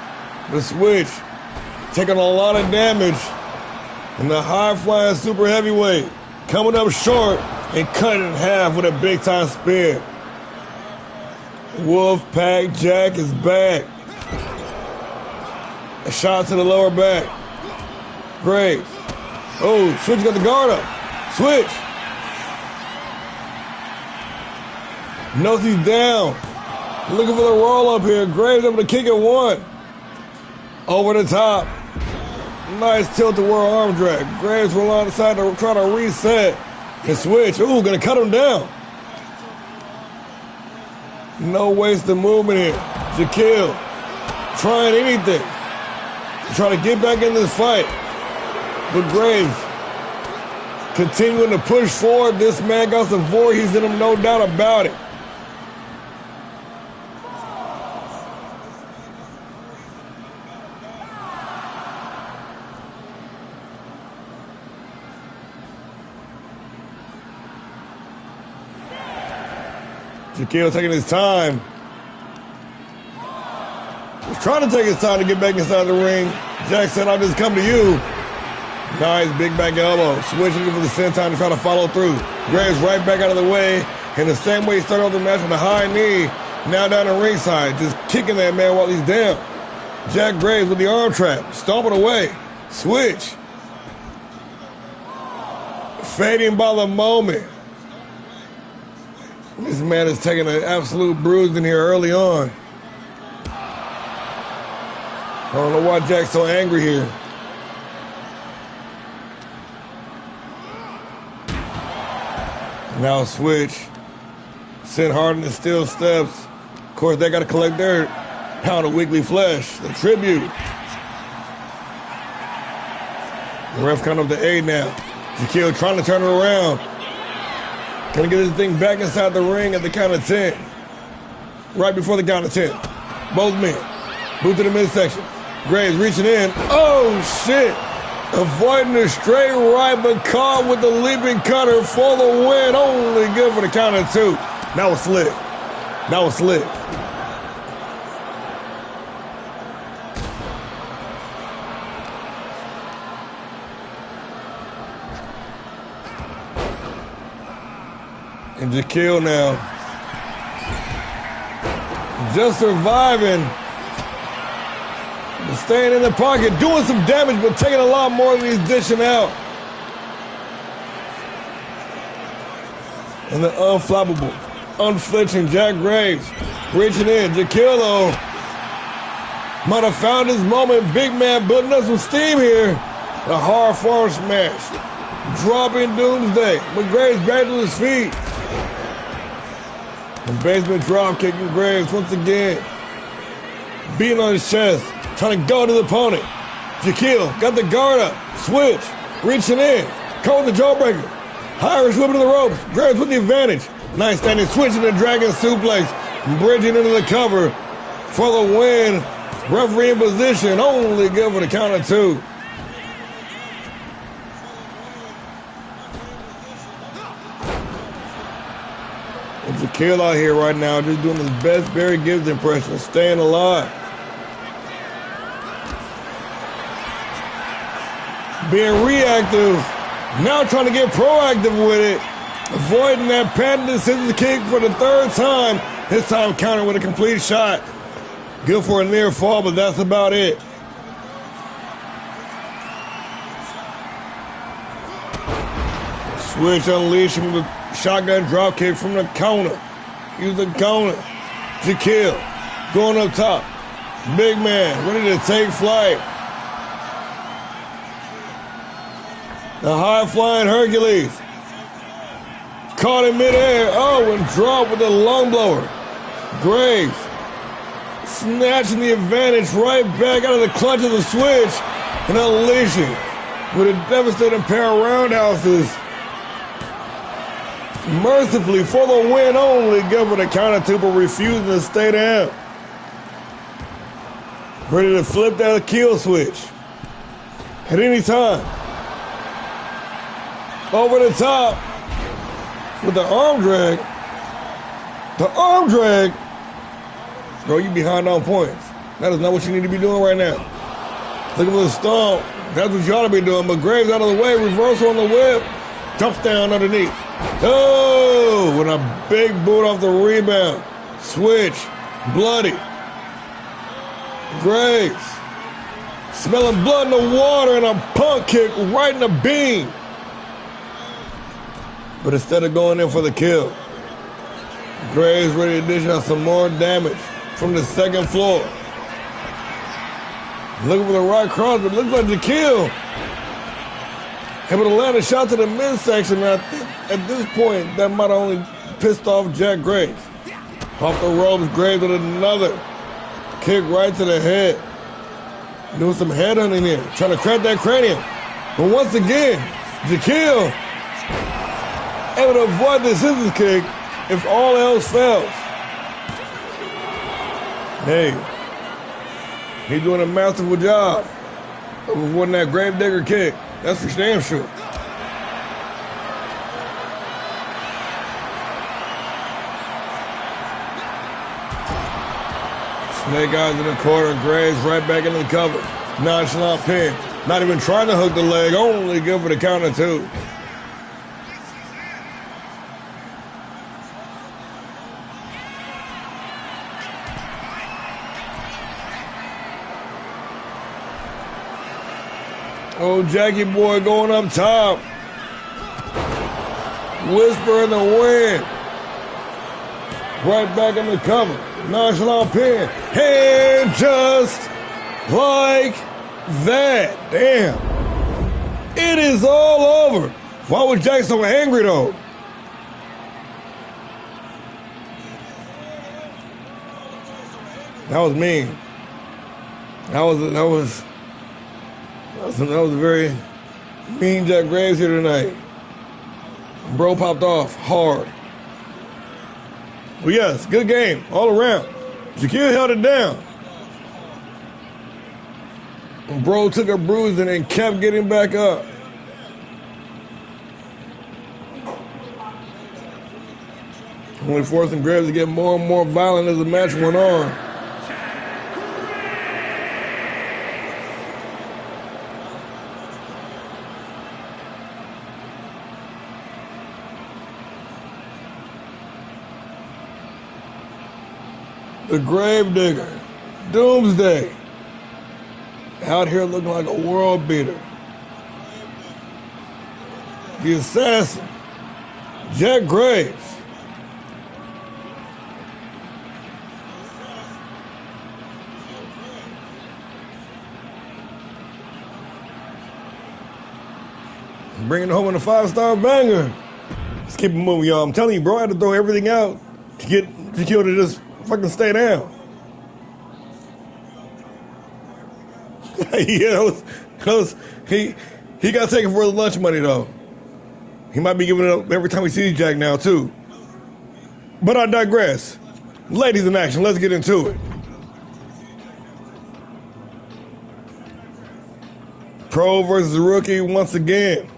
The switch taking a lot of damage. And the high-flying super heavyweight coming up short and cut it in half with a big-time spear. Wolfpack Jack is back. A shot to the lower back. Graves. Oh, Switch got the guard up. Switch. Knows he's down. Looking for the roll up here. Graves able to kick it 1. Over the top. Nice tilt to world arm drag. Graves will on the side to try to reset and switch. Ooh, gonna cut him down. No wasted movement here. Jaquil trying anything to try to get back in this fight. But Graves continuing to push forward. This man got some Voorhees in him, no doubt about it. Jaquil taking his time. He's trying to take his time to get back inside the ring. Jack said, I'll just come to you. Nice big back elbow. Switching for the senton to try to follow through. Graves right back out of the way. In the same way he started off the match with a high knee. Now down the ringside. Just kicking that man while he's down. Jack Graves with the arm trap. Stomping away. Switch. Fading by the moment. This man is taking an absolute bruise in here early on. I don't know why Jack's so angry here. Now switch. Send Harden to steel steps. Of course, they got to collect their pound of weekly flesh, the tribute. The ref count up to 8 now. Shaquille trying to turn it around. Gonna get this thing back inside the ring at the count of 10. Right before the count of 10. Both men. Boot to the midsection. Graves reaching in. Oh, shit. Avoiding the straight right, but caught with the leaping cutter for the win. Only good for the count of 2. That was slick. That was slick. And Shaquille now. Just surviving. Staying in the pocket, doing some damage, but taking a lot more than he's dishing out. And the unflappable, unflinching Jack Graves reaching in. Shaquille might have found his moment. Big man building up some steam here. A hard forward smash. Dropping Doomsday. But Graves back to his feet. The basement drop kicking Graves once again. Beating on his chest. Trying to go to the opponent. Shaquille got the guard up. Switch. Reaching in. Caught with the jawbreaker. Irish whipping to the ropes. Graves with the advantage. Nice standing switch in the dragon suplex. Bridging into the cover for the win. Referee in position. Only good for the count of 2. And Shaquille out here right now just doing his best Barry Gibbs impression. Staying alive. Being reactive, now trying to get proactive with it. Avoiding that patented scissors kick for the 3rd time. This time counter with a complete shot. Good for a near fall, but that's about it. Switch unleashing the shotgun drop kick from the counter. Use the counter. Shaquille going up top. Big man ready to take flight. The high-flying Hercules. Caught in midair. Oh, and dropped with the lung blower. Graves snatching the advantage right back out of the clutch of the switch and unleashing with a devastating pair of roundhouses. Mercifully for the win, only good for the count of 2, but refusing to stay down. Ready to flip that kill switch at any time. Over the top with the arm drag. The arm drag. Bro, you behind on points. That is not what you need to be doing right now. Looking for the stomp. That's what you ought to be doing. But Graves out of the way. Reversal on the whip. Touchdown underneath. Oh, with a big boot off the rebound. Switch. Bloody. Graves. Smelling blood in the water and a punk kick right in the beam. But instead of going in for the kill, Graves ready to dish out some more damage from the 2nd floor. Looking for the right cross, but looks like the kill. Able to land a shot to the midsection. I think at this point, that might have only pissed off Jack Graves. Off the ropes, Graves with another kick right to the head. Doing some headhunting here, trying to crack that cranium. But once again, Shaquille able to avoid the scissors kick if all else fails. Hey, he's doing a masterful job of avoiding that gravedigger kick. That's for damn sure. Snake eyes in the corner, Graves right back into the cover. Nonchalant pin. Not even trying to hook the leg, only good for the count of 2. Oh, Jackie boy going up top. Whisper in the wind. Right back in the cover. Nonchalant pin. And just like that. Damn. It is all over. Why was Jack so angry though? That was mean. That was a very mean Jack Graves here tonight. Bro popped off hard. Well, yes, good game all around. Shaquille held it down. Bro took a bruising and kept getting back up. Only forcing Graves to get more and more violent as the match went on. The Gravedigger, Doomsday, out here looking like a world beater. The Assassin, Jack Graves. Bringing it home in a 5-star banger. Let's keep it moving, y'all. I'm telling you, bro, I had to throw everything out to get Shaquille to just fucking stay down. Yeah, he got taken for his lunch money, though. He might be giving it up every time he sees Jack now, too. But I digress. Ladies in action, let's get into it. Pro versus rookie once again.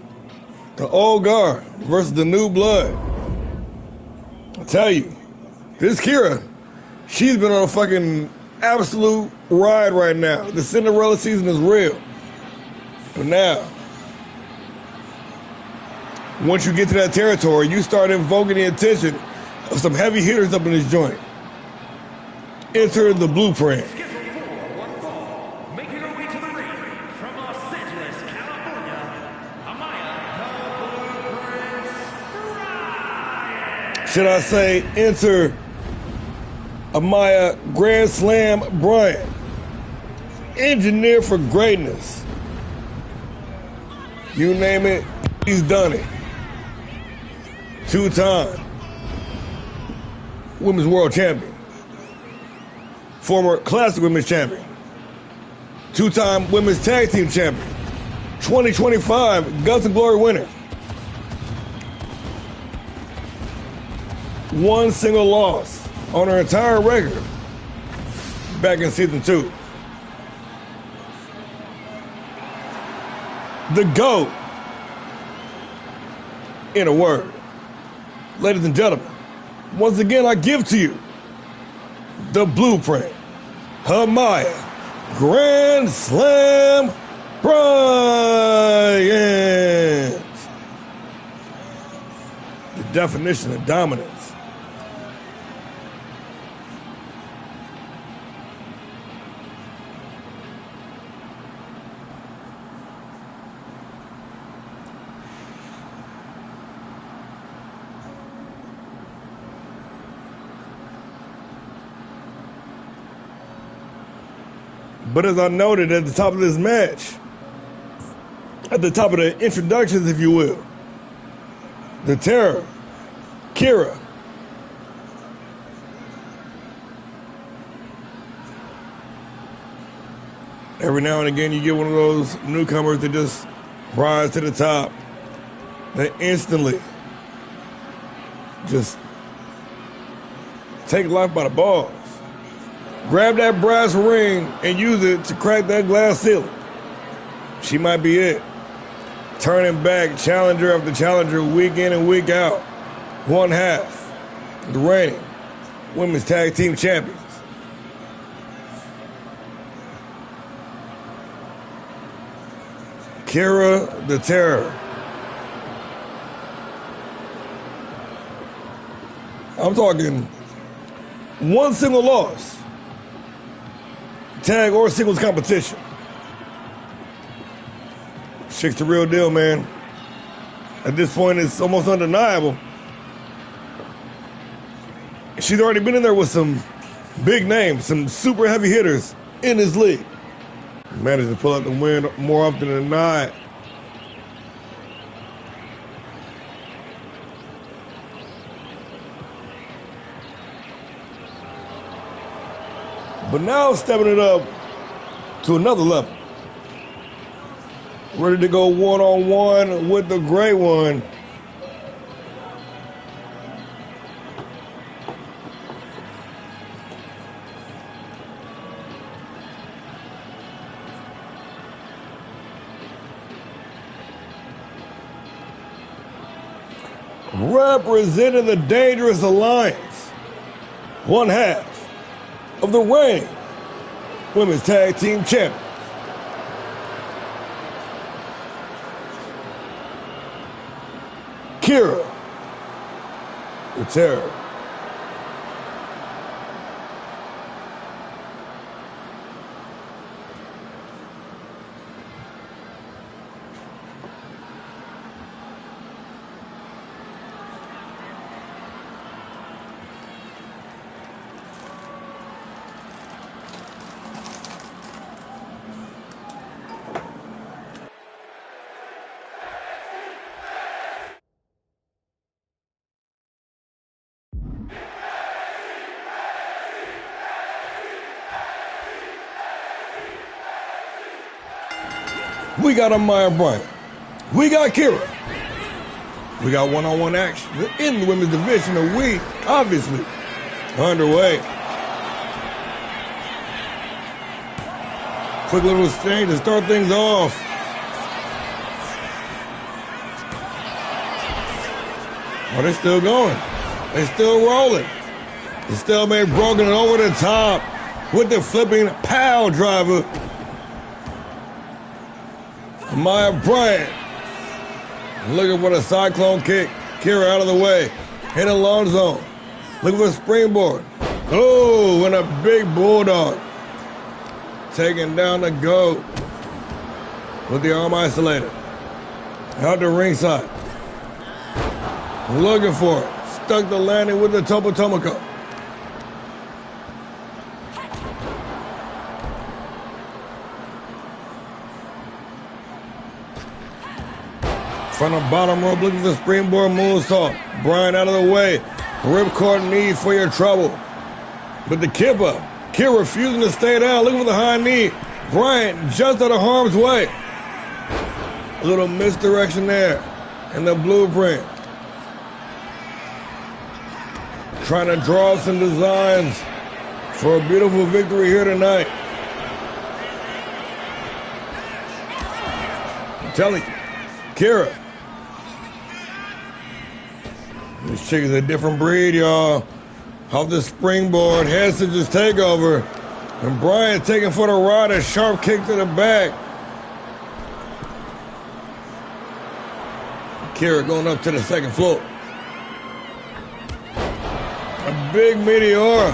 The old guard versus the new blood. I tell you, this Kira, she's been on a fucking absolute ride right now. The Cinderella season is real. But now, once you get to that territory, you start invoking the attention of some heavy hitters up in this joint. Enter the Blueprint. Should I say, enter Amaya Grand Slam Bryant, engineer for greatness. You name it, he's done it. 2-time women's world champion, former classic women's champion, 2-time women's tag team champion, 2025 Guts and Glory winner. One single loss on her entire record back in season 2. The GOAT, in a word. Ladies and gentlemen, once again I give to you the Blueprint, Amaya Grand Slam Bryant. The definition of dominance. But as I noted at the top of this match, at the top of the introductions, if you will, the Terror, Kira, every now and again you get one of those newcomers that just rise to the top. They instantly just take life by the balls. Grab that brass ring and use it to crack that glass ceiling. She might be it. Turning back challenger after challenger week in and week out. One half the reigning women's tag team champions. Kira the Terror. I'm talking one single loss. Tag or singles competition. Chick's the real deal, man. At this point, it's almost undeniable. She's already been in there with some big names, some super heavy hitters in this league. Managed to pull out the win more often than not. But now stepping it up to another level. Ready to go one-on-one with the great one. Representing the Dangerous Alliance, one half of the reigning Women's Tag Team Champions, Kira, the Terror. We got Amaya Bryant. We got Kira. We got one-on-one action in the women's division of we, obviously, underway. Quick little exchange to start things off. Oh, they're still going. They're still rolling. The stalemate broken and over the top with the flipping power driver. Amaya Bryant looking for the cyclone kick. Kira out of the way. In a long zone. Looking for a springboard. Oh, and a big bulldog. Taking down the goat with the arm isolator. Out to ringside. Looking for it. Stuck the landing with the Topo Tomoko. Front of bottom rope, looking for the springboard moonsault. Bryant out of the way. Ripcord knee for your trouble. But the kipper. Kira refusing to stay down, looking for the high knee. Bryant just out of harm's way. A little misdirection there in the blueprint. Trying to draw some designs for a beautiful victory here tonight. I'm telling you, Kira. This chick is a different breed, y'all. Off the springboard, heads to this takeover. And Bryant taking for the ride, a sharp kick to the back. Kira going up to the second floor. A big meteor.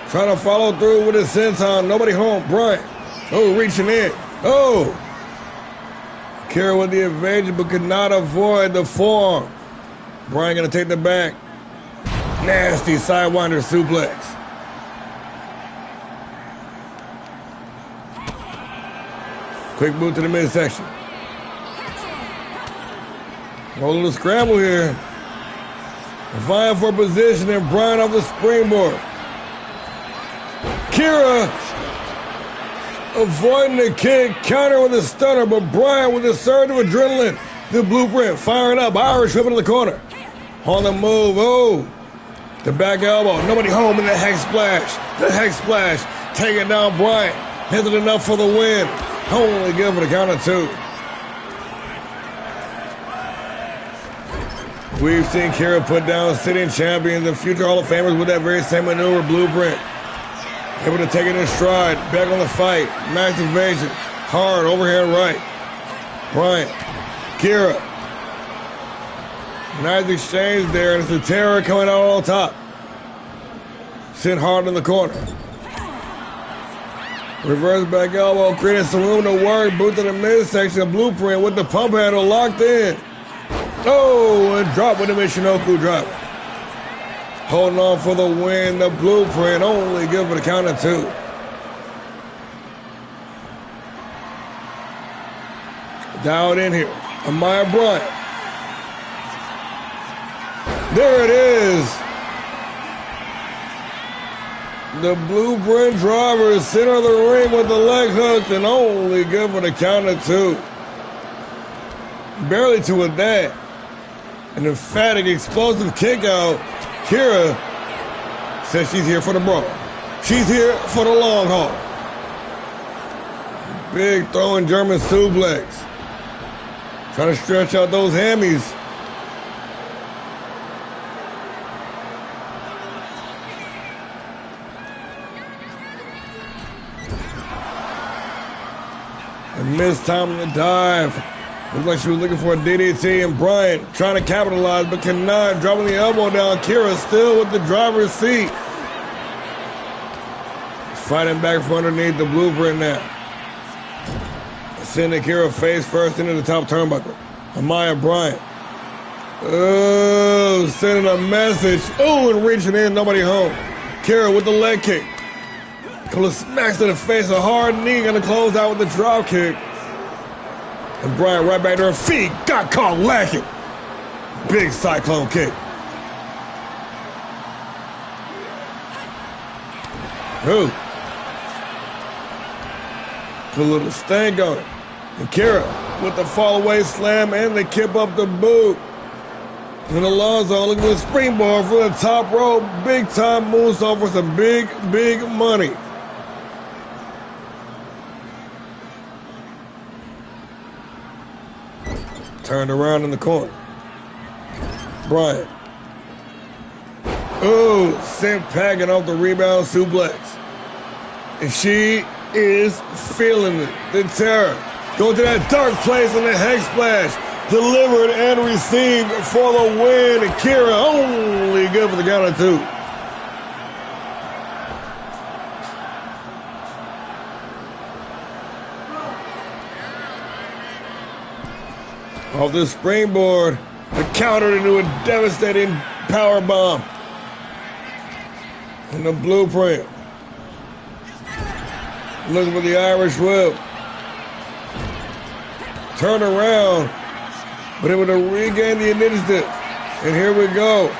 Trying to follow through with his senton. Nobody home. Bryant. Oh, reaching in. Oh. Kira with the evasion, but could not avoid the forearm. Bryant gonna take the back. Nasty sidewinder suplex. Quick boot to the midsection. Roll a little scramble here. Vying for position and Bryant off the springboard. Kira avoiding the kick, counter with a stunner, but Bryant with a surge of adrenaline. The blueprint firing up, Irish whip in the corner. On the move, oh. The back elbow, nobody home in the hex splash. The hex splash, taking down Bryant. Hit it enough for the win. Only good for the count of two. We've seen Kira put down sitting champions and future Hall of Famers with that very same maneuver blueprint. Able to take it in stride, back on the fight, max evasion, hard overhand right. Bryant, Kira. Nice exchange there, and it's the Terror coming out on top. Sit hard in the corner. Reverse back elbow, creating some room to work. Boot to the midsection, blueprint with the pump handle locked in. Oh, and drop with the Michinoku drop. Holding on for the win, the blueprint, only good for the count of two. Dialed in here, Amaya Bryant. There it is. The Blueprint driver is center of the ring with the leg hooks and only good for the count of 2. Barely 2 with that. An emphatic, explosive kick out. Kira says she's here for the brawl. She's here for the long haul. Big throwing German suplex. Trying to stretch out those hammies. And missed time on the dive. Looks like she was looking for a DDT, and Bryant trying to capitalize but cannot. Dropping the elbow down. Kira still with the driver's seat. Fighting back from underneath the Blueprint now. Sending Kira face first into the top turnbuckle. Amaya Bryant. Oh, sending a message. Oh, and reaching in, nobody home. Kira with the leg kick. Couple of smacks to the face, a hard knee, gonna close out with the drop kick. And Bryant right back to her feet, got caught lacking. Big cyclone kick. Ooh. Put a little stank on it. And Kira with the fall away slam and the kip up the boot. And Alonzo looking for the springboard for the top rope. Big time moonsault for some big, big money. Turned around in the corner. Bryant. Oh, sent packing off the rebound suplex. And she is feeling it. The terror. Going to that dark place on the hex splash. Delivered and received for the win. And Kira only good for the count of 2. Off the springboard, the counter into a devastating power bomb. And the Blueprint. Looking for the Irish whip. Turn around, but able to regain the initiative. And here we go.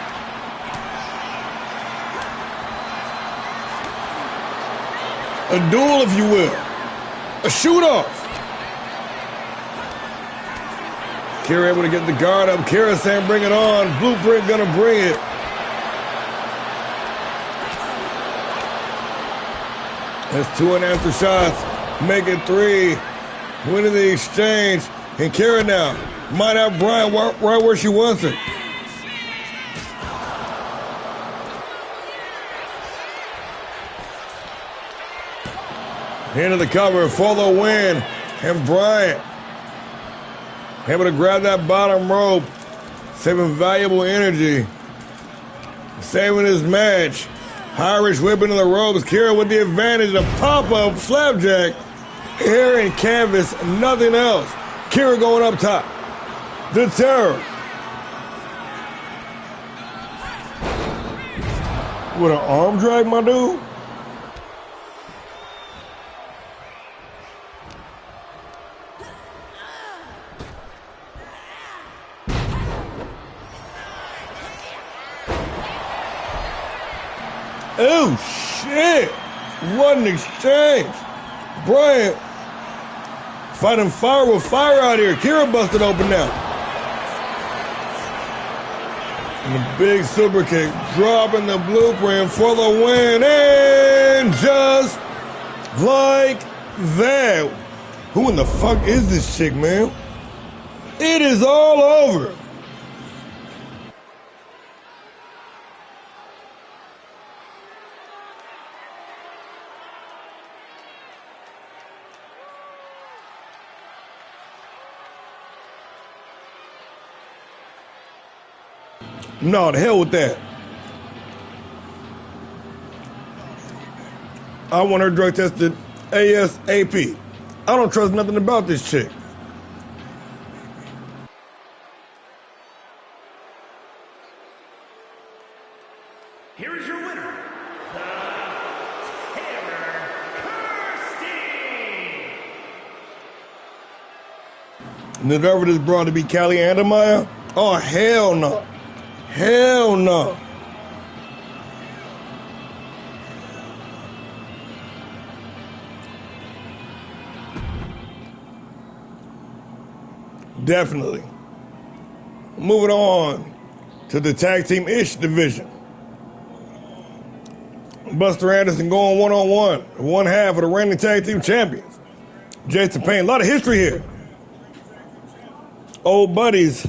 A duel, if you will. A shoot-off. Kira able to get the guard up. Kira saying bring it on. Blueprint gonna bring it. That's 2 unanswered shots. Make it 3. Winning the exchange. And Kira now might have Bryant right where she wants her. Into the cover for the win. And Bryant able to grab that bottom rope, saving valuable energy, saving his match. Irish whip into the ropes. Kira with the advantage, a pop-up slapjack. Air and canvas, nothing else. Kira going up top. The terror. With an arm drag, my dude? Oh, shit. What an exchange. Bryant fighting fire with fire out here. Kira busted open now. And a big super kick. Dropping the Blueprint for the win. And just like that. Who in the fuck is this chick, man? It is all over. No, the hell with that. I want her drug tested ASAP. I don't trust nothing about this chick. Here is your winner, the Taylor Kirsty. Deserve this broad to be Callie and Amaya? Oh, hell no. Hell no. Definitely. Moving on to the tag team-ish division. Buster Anderson going one-on-one, one half of the reigning tag team champions. Jason Payne, a lot of history here. Old buddies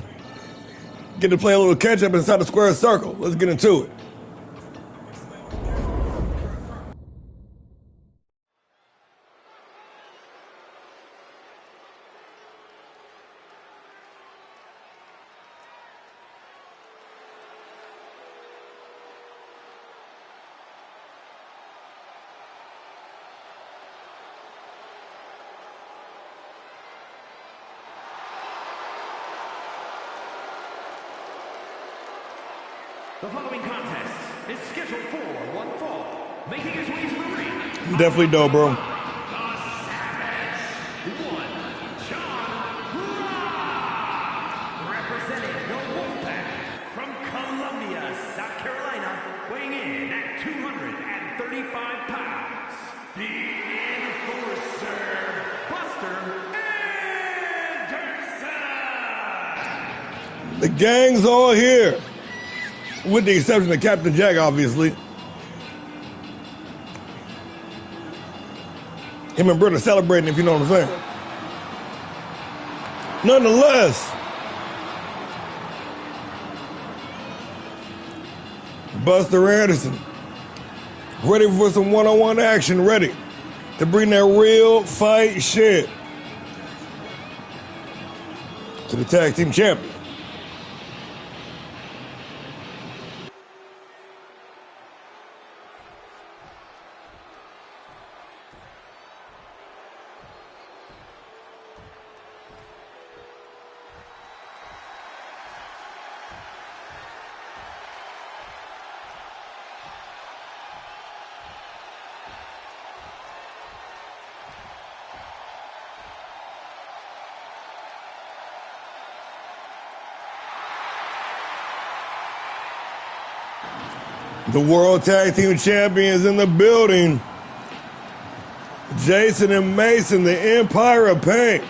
get to play a little catch-up inside the square circle. Let's get into it. The following contest is scheduled for one fall. Making his way to the ring. Definitely dope, bro. The Savage, one, John Rock. Representing the Wolfpack from Columbia, South Carolina, weighing in at 235 pounds. The Enforcer, Buster Anderson. The gang's all here. With the exception of Captain Jack, obviously. Him and Britt are celebrating, if you know what I'm saying. Nonetheless, Buster Anderson, ready for some one-on-one action, ready to bring that real fight shit to the tag team champion. The World Tag Team Champions in the building. Jason and Mason, the Empire of Pain.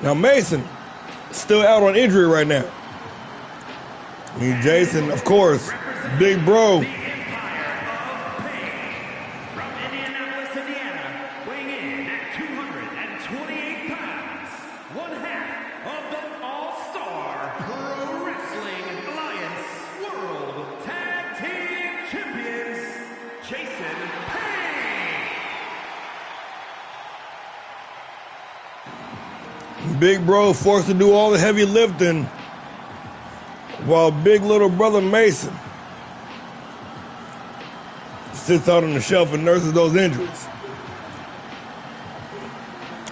Now Mason still out on injury right now. I mean, Jason, of course, big bro. One half of the ALLSTAR Pro Wrestling Alliance World Tag Team Champions, Jason Payne. Big bro forced to do all the heavy lifting while big little brother Mason sits out on the shelf and nurses those injuries.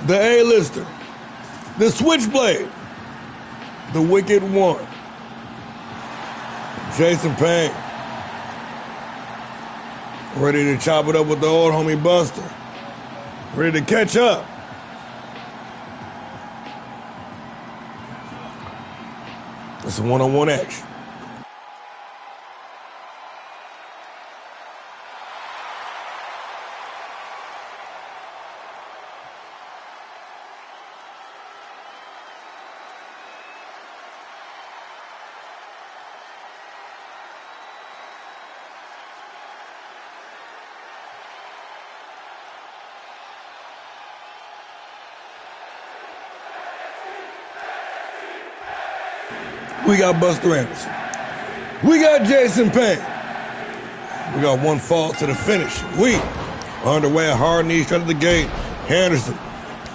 The A-lister, the Switchblade, the Wicked One, Jason Payne, ready to chop it up with the old homie Buster, ready to catch up. It's a one-on-one action. We got Buster Anderson. We got Jason Payne. We got one fall to the finish. We are underway at hard knee straight to the gate. Anderson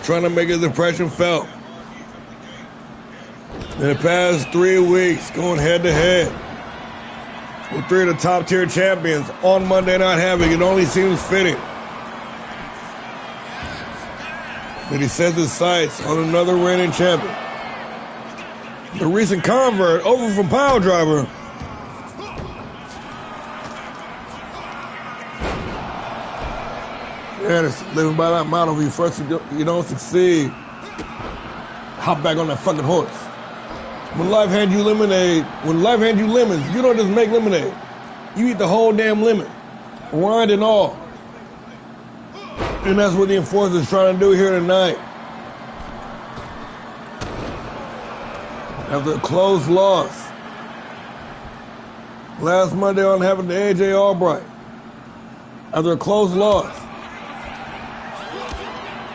trying to make his impression felt. In the past 3 weeks, going head to head with 3 of the top tier champions on Monday Night Havoc, it only seems fitting that he sets his sights on another reigning champion. The recent convert over from Pile Driver. Anderson living by that motto: if first you don't succeed, hop back on that fucking horse. When life hands you lemonade, when life hands you lemons, you don't just make lemonade. You eat the whole damn lemon, rind and all. And that's what the enforcer's trying to do here tonight. After a close loss last Monday on having to AJ Albright. After a close loss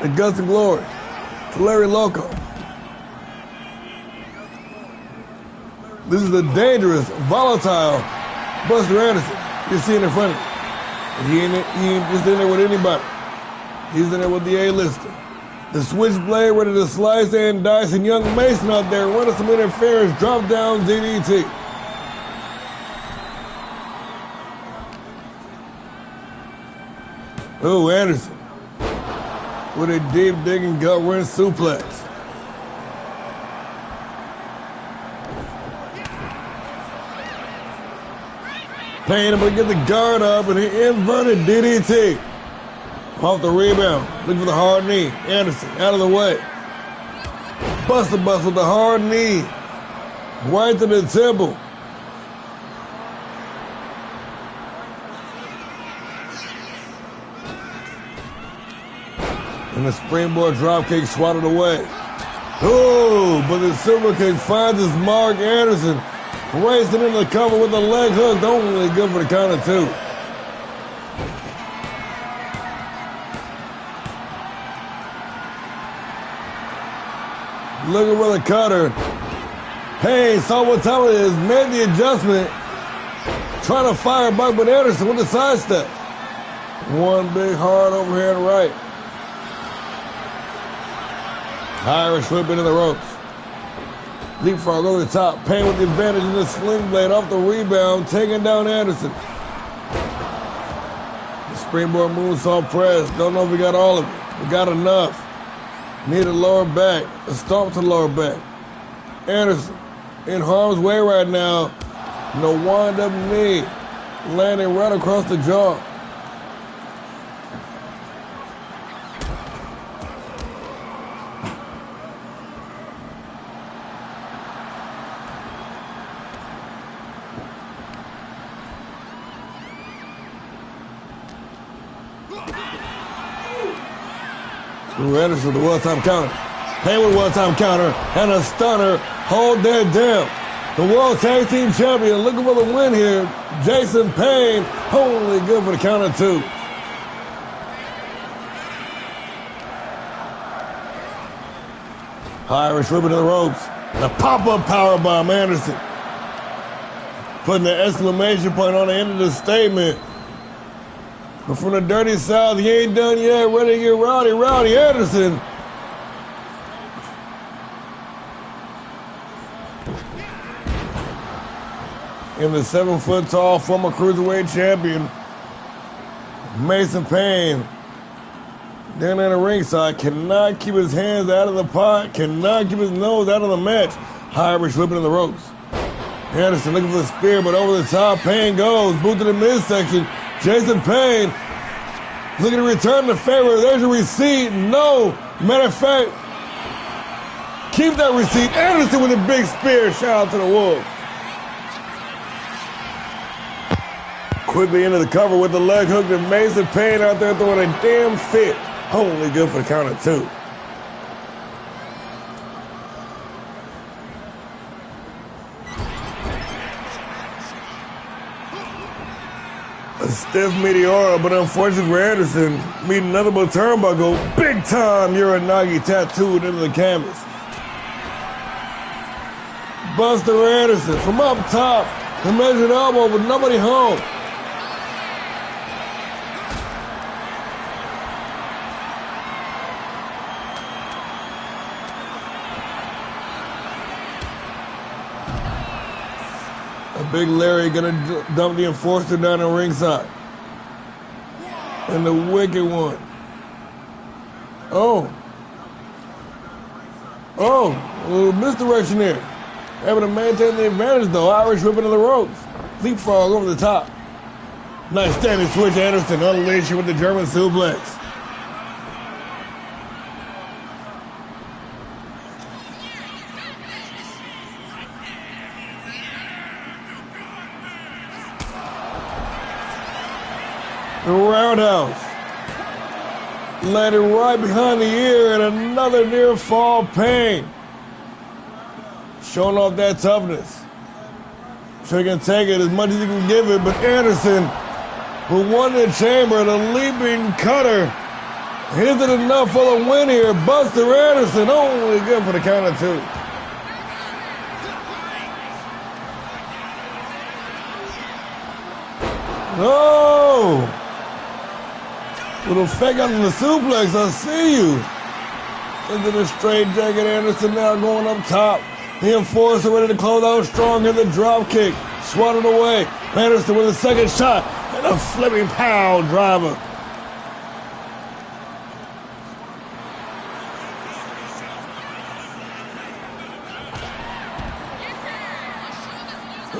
at Guts and Glory to Larry Loco. This is a dangerous, volatile Buster Anderson you're seeing in front of you. He ain't just in there with anybody. He's in there with the A-lister. The switchblade ready to slice and dice, and young Mason out there running some interference, drop down DDT. Ooh, Anderson with a deep digging gut wrench suplex. Payne able to get the guard up and he inverted DDT. Off the rebound, looking for the hard knee. Anderson out of the way. Buster Bust with the hard knee. Right to the temple. And the springboard dropkick swatted away. Ooh, but the silver kick finds his mark. Anderson racing into the cover with the leg hook. Only good for the count of two. Looking for the cutter. Payne saw what time it is, made the adjustment. Trying to fire back, but Anderson with the sidestep. One big hard overhand right. Irish whip into the ropes. Leapfrog over the top. Payne with the advantage in the sling blade off the rebound, taking down Anderson. The springboard moonsault press. Don't know if we got all of it. We got enough. Need a lower back. A stomp to lower back. Anderson in harm's way right now. No wind up knee. Landing right across the jaw. Anderson with the one-time counter. Payne with a one-time counter and a stunner. Hold that down. The World Tag Team Champion looking for the win here. Jason Payne. Only good for the count of two. Irish whipping to the ropes. The pop-up powerbomb, Anderson. Putting the exclamation point on the end of the statement. But from the dirty south, he ain't done yet. Ready to get rowdy, Rowdy Anderson. And the 7-foot-tall former cruiserweight champion, Mason Payne, down at the ringside, cannot keep his hands out of the pot, cannot keep his nose out of the match. Irish whipping in the ropes. Anderson looking for the spear, but over the top, Payne goes. Boot to the midsection. Jason Payne looking to return the favor. There's a receipt. No. Matter of fact, keep that receipt. Anderson with a big spear. Shout out to the Wolves. Quickly into the cover with the leg hook to Mason Payne out there throwing a damn fit. Only good for the count of two. A stiff Meteora, but unfortunately for Anderson, meeting another but turnbuckle. Big time Uranagi tattooed into the canvas. Buster Anderson from up top. The measured elbow with nobody home. Big Larry gonna dump the enforcer down the ringside. And the wicked one. Oh, a little misdirection there. Able to maintain the advantage though. Irish whipping to the ropes. Leapfrog over the top. Nice standing switch. Anderson unleashed with the German suplex. The roundhouse. Landed right behind the ear and another near fall pain. Showing off that toughness. Sure can take it as much as he can give it, but Anderson with one in the chamber, the leaping cutter. Is it enough for the win here? Buster Anderson only good for the count of 2. No! Little fake out in the suplex, I see you. Into the straight jacket, Anderson now going up top. The enforcer ready to close out strong in the drop kick. Swatted away. Anderson with a second shot and a flipping power driver.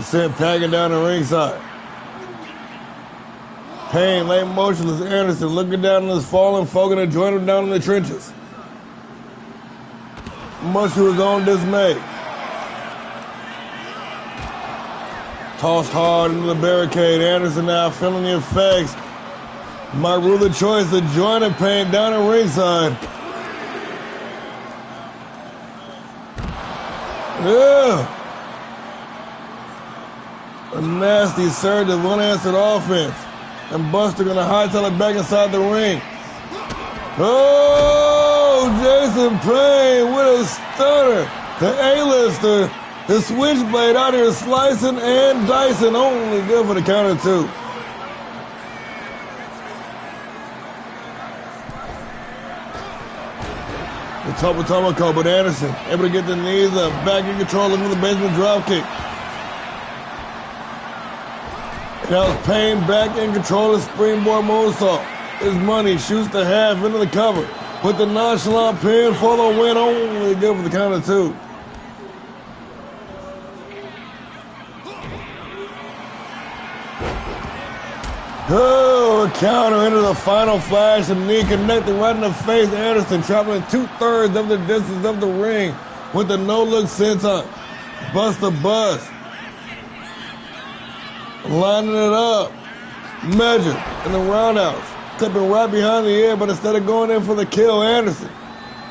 Sent packing down the ringside. Payne lay motionless. Anderson looking down on his fallen folk and join him down in the trenches. Much to his own dismay. Tossed hard into the barricade. Anderson now feeling the effects. Might rule the choice to join him. Payne down at ringside. Yeah. A nasty surge of unanswered offense. And Buster gonna hightail it back inside the ring. Oh, Jason Payne with a stunner. The A-lister, the switchblade out here slicing and dicing. Only good for the count of 2. The Topo, but Anderson able to get the knees up. Back in control of the basement drop kick. Now Payne back in control of springboard moonsault. His money shoots the half into the cover. With the nonchalant pin for the win. Only good for the count of 2. Oh, a counter into the final flash. And knee connected right in the face. Anderson traveling 2/3 of the distance of the ring with the no-look senton. Buster Bust. Lining it up. Measured in the roundhouse. Clipping right behind the ear, but instead of going in for the kill, Anderson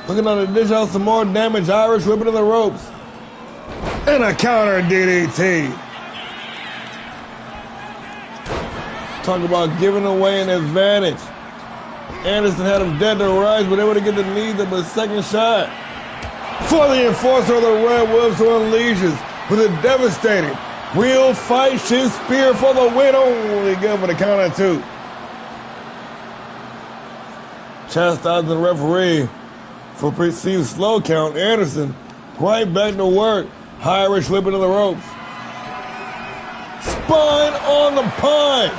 looking on to dish out some more damage. Irish whipping to the ropes. And a counter DDT. Talk about giving away an advantage. Anderson had him dead to rights, but able to get the knees up a second shot. For the enforcer of the Red Wolves, who unleashes with a devastating real fight shit spear for the win. Only good for the count of 2. Chastising the referee for perceived slow count. Anderson right back to work. Irish whipping to the ropes. Spine on the pine.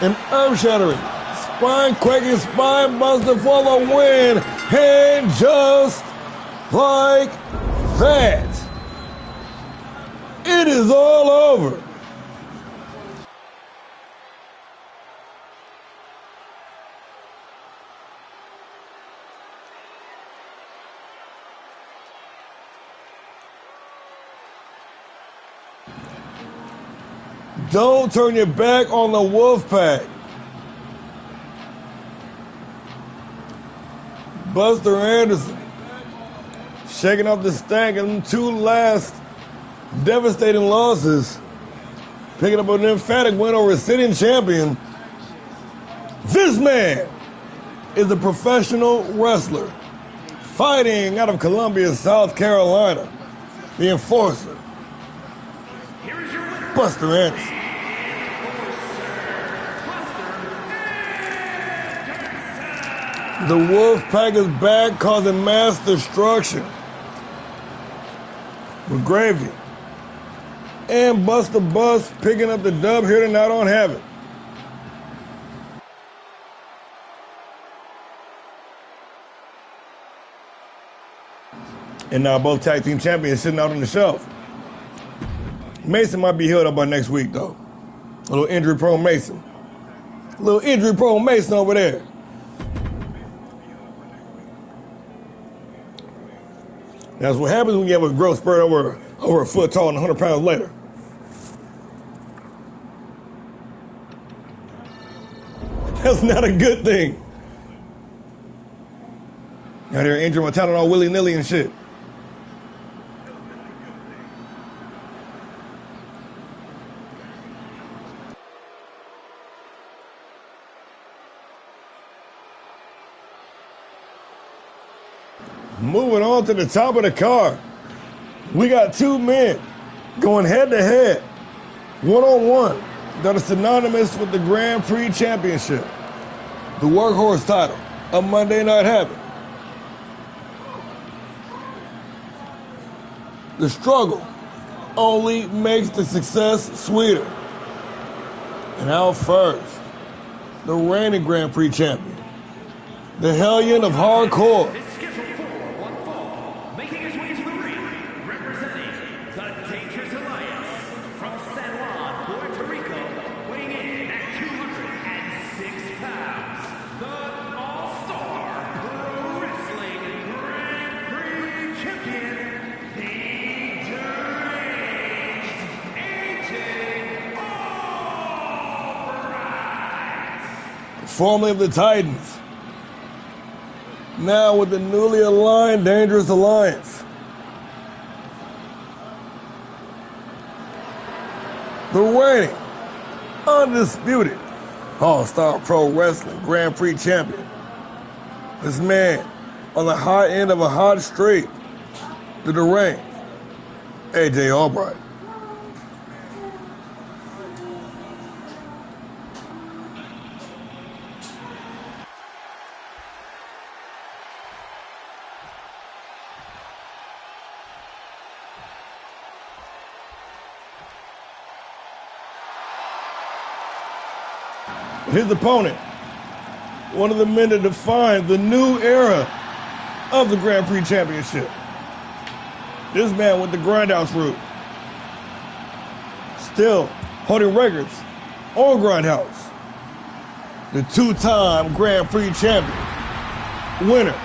An earth-shattering, spine-quaking spine buster for the win. And just like that, it is all over. Don't turn your back on the Wolfpack. Buster Anderson shaking off the stank and 2 last devastating losses. Picking up an emphatic win over a sitting champion. This man is a professional wrestler fighting out of Columbia, South Carolina. The enforcer, Buster Anderson. The Wolfpack is back, causing mass destruction. With Gravy and Buster Bust picking up the dub here tonight on HAVOK. And now both tag team champions sitting out on the shelf. Mason might be healed up by next week, though. A little injury prone Mason. A little injury prone Mason over there. That's what happens when you have a growth spurt over a foot tall and 100 pounds later. That's not a good thing. Out here injuring my talent all willy-nilly and shit. Moving on to the top of the card. We got two men going head-to-head, one-on-one, that is synonymous with the Grand Prix Championship, the workhorse title of Monday Night Havoc. The struggle only makes the success sweeter. And out first, the reigning Grand Prix champion, the Hellion of Hardcore. Is scheduled for one fall, making his way to the ring, representing the Dangerous Alliance from San Juan, Puerto Rico, weighing in at 206 pounds, the All-Star Pro Wrestling Grand Prix champion, the deranged AJ Albright. Formerly of the Titans, now with the newly aligned Dangerous Alliance. The reigning, undisputed All-Star Pro Wrestling Grand Prix champion. This man on the high end of a hot streak, the deranged AJ Albright. His opponent, one of the men that defined the new era of the Grand Prix Championship. This man with the grindhouse route, still holding records on grindhouse. The two-time Grand Prix champion, winner,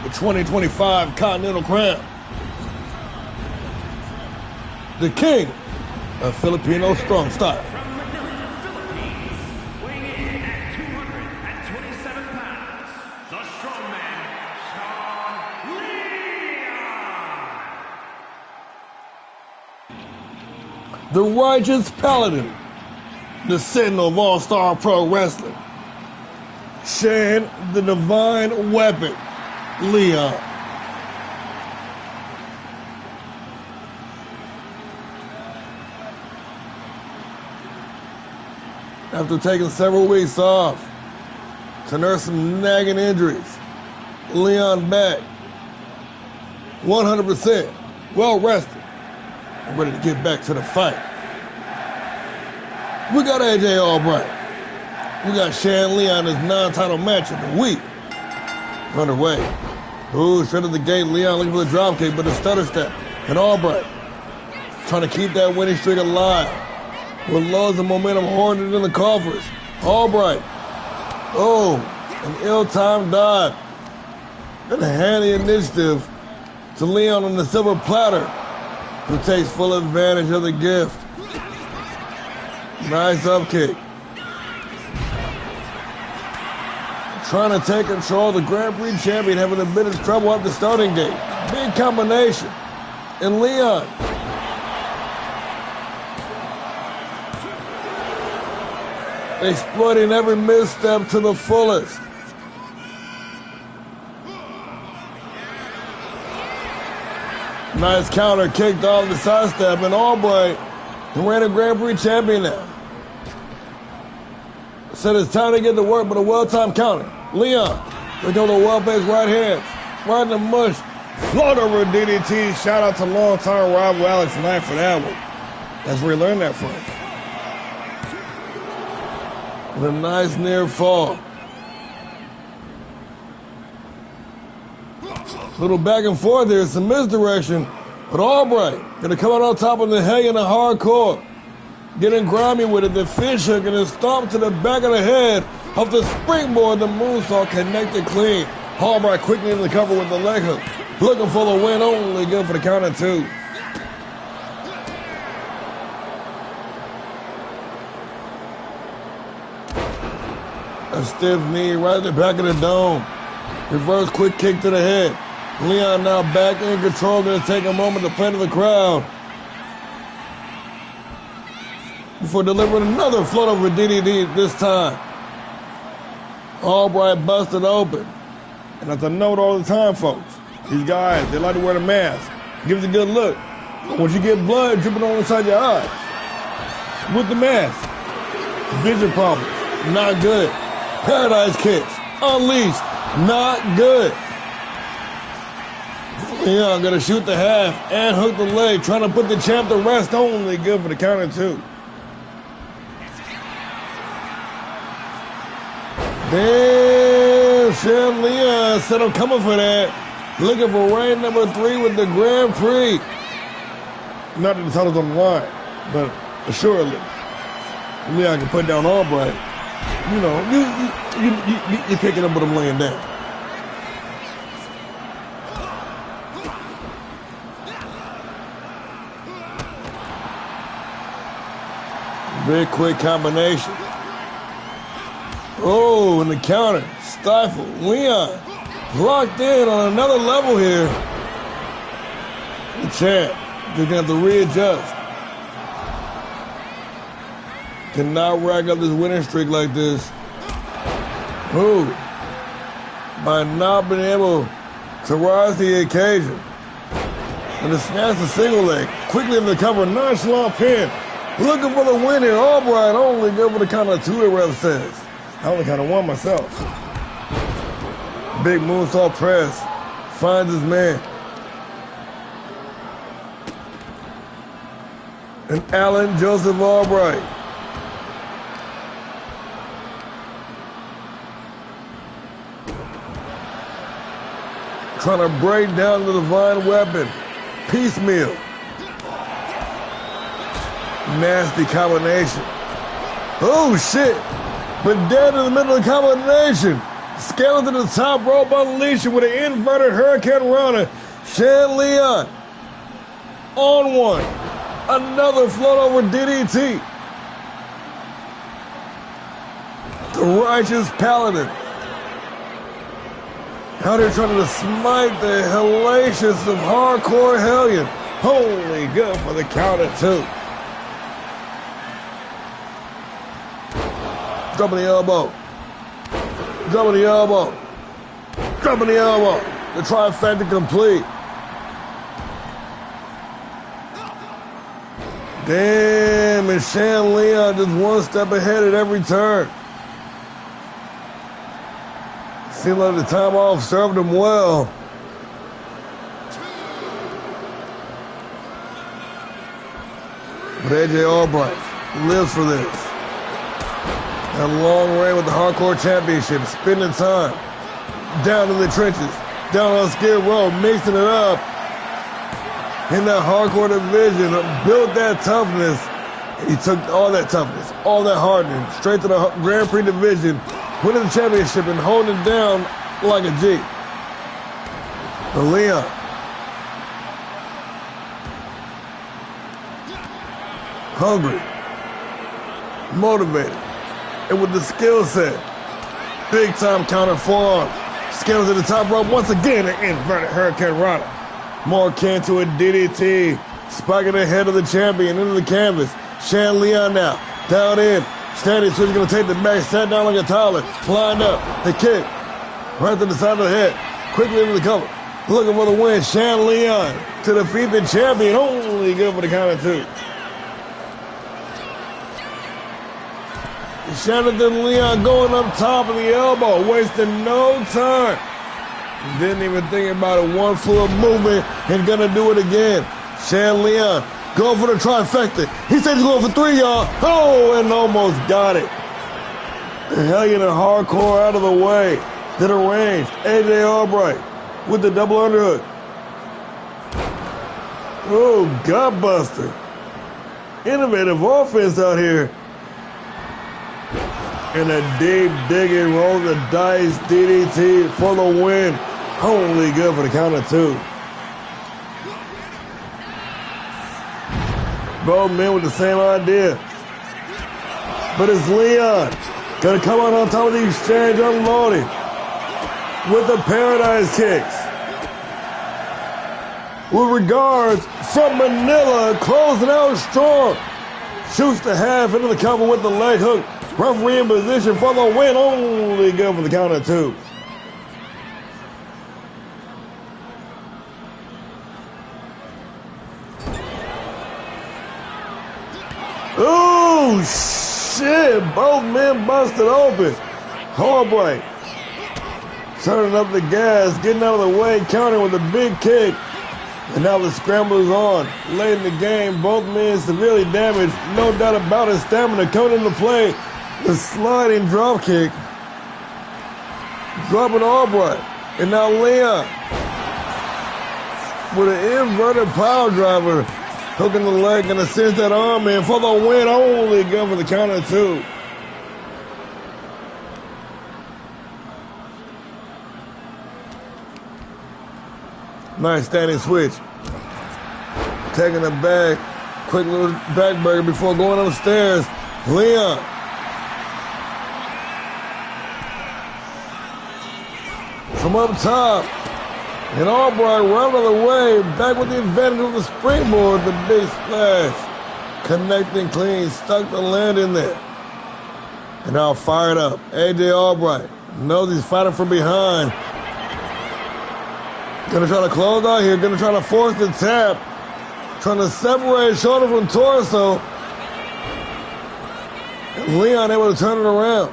the 2025 Continental Crown, the king of Filipino strong style. The righteous paladin, the sentinel of All-Star Pro Wrestling, sharing the divine weapon, Leon. After taking several weeks off to nurse some nagging injuries, Leon back, 100% well rested, and ready to get back to the fight. We got AJ Albright. We got Shan Leon, his non-title match of the week underway. Ooh, straight to the gate, Leon looking for the drop kick, but a stutter step. And Albright trying to keep that winning streak alive with loads of momentum hoarded in the coffers. Albright, oh, an ill-timed dive and hand the initiative to Leon on the silver platter, who takes full advantage of the gift. Nice up kick. Trying to take control of the Grand Prix champion, having a bit of trouble up the starting gate. Big combination. And Leon exploiting every misstep to the fullest. Nice counter kicked off the sidestep, and Albright, the reigning Grand Prix champion now. Said it's time to get to work, but a well-timed counter. Leon, with the well-placed right hand, right in the mush. Float over DDT. Shout out to long-time rival Alex Knight for that one. That's where he learned that from. With a nice near fall. Little back and forth there, some misdirection, but Albright gonna come out on top of the Hellion of Hardcore, getting grimy with it, the fish hook and a stomp to the back of the head of the springboard, the moonsault connected clean. Albright quickly in the cover with the leg hook, looking for the win, only good for the count of two. A stiff knee right at the back of the dome. Reverse quick kick to the head. Leon now back in control. Going to take a moment to play to the crowd before delivering another float over DDT this time. Albright busted open. And that's a note all the time, folks. These guys, they like to wear the mask. Gives a good look. Once you get blood dripping on inside your eyes with the mask, vision problems, not good. Paradise kicks, unleashed, not good. Leon gonna shoot the half and hook the leg, trying to put the champ to rest. Only good for the counter two. Damn, Shane Leon said I'm coming for that. Looking for reign number 3 with the Grand Prix. Not that the title's on the line, but assuredly, Leon can put down Albright. You know, you're picking up with him laying down. Big quick combination. Oh, and the counter. Stifle. Leon locked in on another level here. The champ, they're going to have to readjust. Cannot rack up this winning streak like this. Ooh. By not being able to rise to the occasion. And to snatch the single leg. Quickly in the cover. Nonchalant pin. Looking for the win here. Albright only good for the count of 2, the ref says. I only kind of won myself. Big moonsault press. Finds his man. And Alan Joseph Albright. Trying to break down the divine weapon. Piecemeal. Nasty combination. Oh, shit. But dead in the middle of the combination. Scaling to the top rope, unleashing with an inverted Hurricane Rana. Shane Leon on one. Another float over DDT. The Righteous Paladin. Out here trying to smite the hellacious of Hardcore Hellion. Holy good for the count of 2. Dropping the elbow. Dropping the elbow. Dropping the elbow. The trifecta complete. Damn, and Shane Leon just one step ahead at every turn. Seemed like the time off served him well. But AJ Albright lives for this. A long reign with the Hardcore Championship, spending time down in the trenches, down on Skid Row, mixing it up in that Hardcore division, built that toughness. He took all that toughness, all that hardening, straight to the Grand Prix division, winning the championship and holding it down like a G. But Leon, hungry, motivated, and with the skill set. Big time counter forearm. Scales to the top rope once again, an inverted Hurricane Rana. More akin to a DDT. Spiking the head of the champion into the canvas. Shane Leon now, down in. Standing, so he's going to take the back, stand down like a toddler. Lined up, the kick. Right to the side of the head. Quickly into the cover. Looking for the win. Shane Leon to defeat the champion. Only good for the count of 2. Jonathan Leon going up top of the elbow, wasting no time. Didn't even think about it. One fluid movement and gonna do it again. Shane Leon going for the trifecta. He said he's going for 3, y'all. Oh, and almost got it. The Hellion and Hardcore out of the way. Did a range. AJ Albright with the double underhook. Oh, Gutbuster. Innovative offense out here. And a deep digging roll the dice DDT for the win. Only good for the count of 2. Both men with the same idea. But it's Leon gonna come out on top of the exchange unloading. with the Paradise Kicks. With regards from Manila, closing out strong. Shoots the half into the cover with the leg hook. Referee in position for the win, only good for the count of 2. Ooh, shit, both men busted open. Horrible. Turning up the gas, getting out of the way, countering with a big kick. And now the scramble is on. Late in the game, both men severely damaged. No doubt about it. Stamina coming into play. The sliding drop kick. Dropping Albright. And now Leon with an inverted power driver. Hooking the leg and sends that arm in for the win. Only good for the count of 2. Nice standing switch. Taking it back. Quick little backburger before going upstairs. Leon. From up top. And Albright right out of the way. Back with the advantage of the springboard. The big splash. Connecting clean. Stuck the land in there. And now fired up. AJ Albright knows he's fighting from behind. Gonna try to close out here. Gonna try to force the tap. Trying to separate shoulder from torso. And Leon able to turn it around.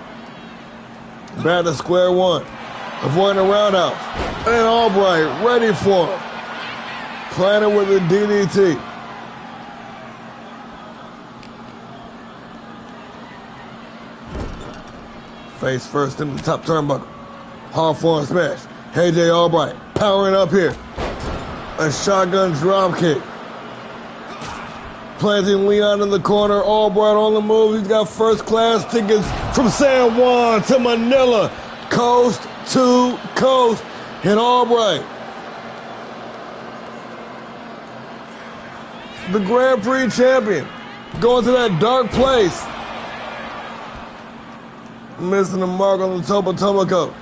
Back to square one. Avoiding a roundhouse. And Albright ready for him. Planted with the DDT. Face first in the top turnbuckle. Hard form smash. AJ Albright powering up here. A shotgun drop kick. Planting Leon in the corner. Albright on the move. He's got first class tickets from San Juan to Manila. Coast to coast. And Albright, the Grand Prix champion, going to that dark place. Missing the mark on the Tomoko,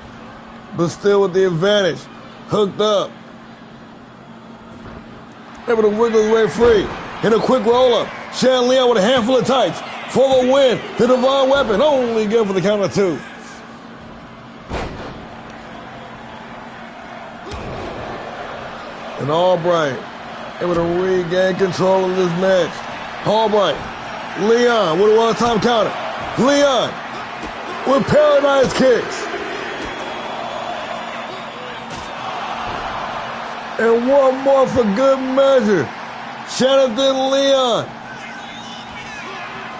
but still with the advantage. Hooked up. Able to wiggle his way free. In a quick roll-up. Shan Leon with a handful of tights for the win. The Divine Weapon, only good for the count of 2. And Albright able to regain control of this match. Albright, Leon with a one-time counter. Leon with Paradise Kicks. And one more for good measure. Jonathan Leon,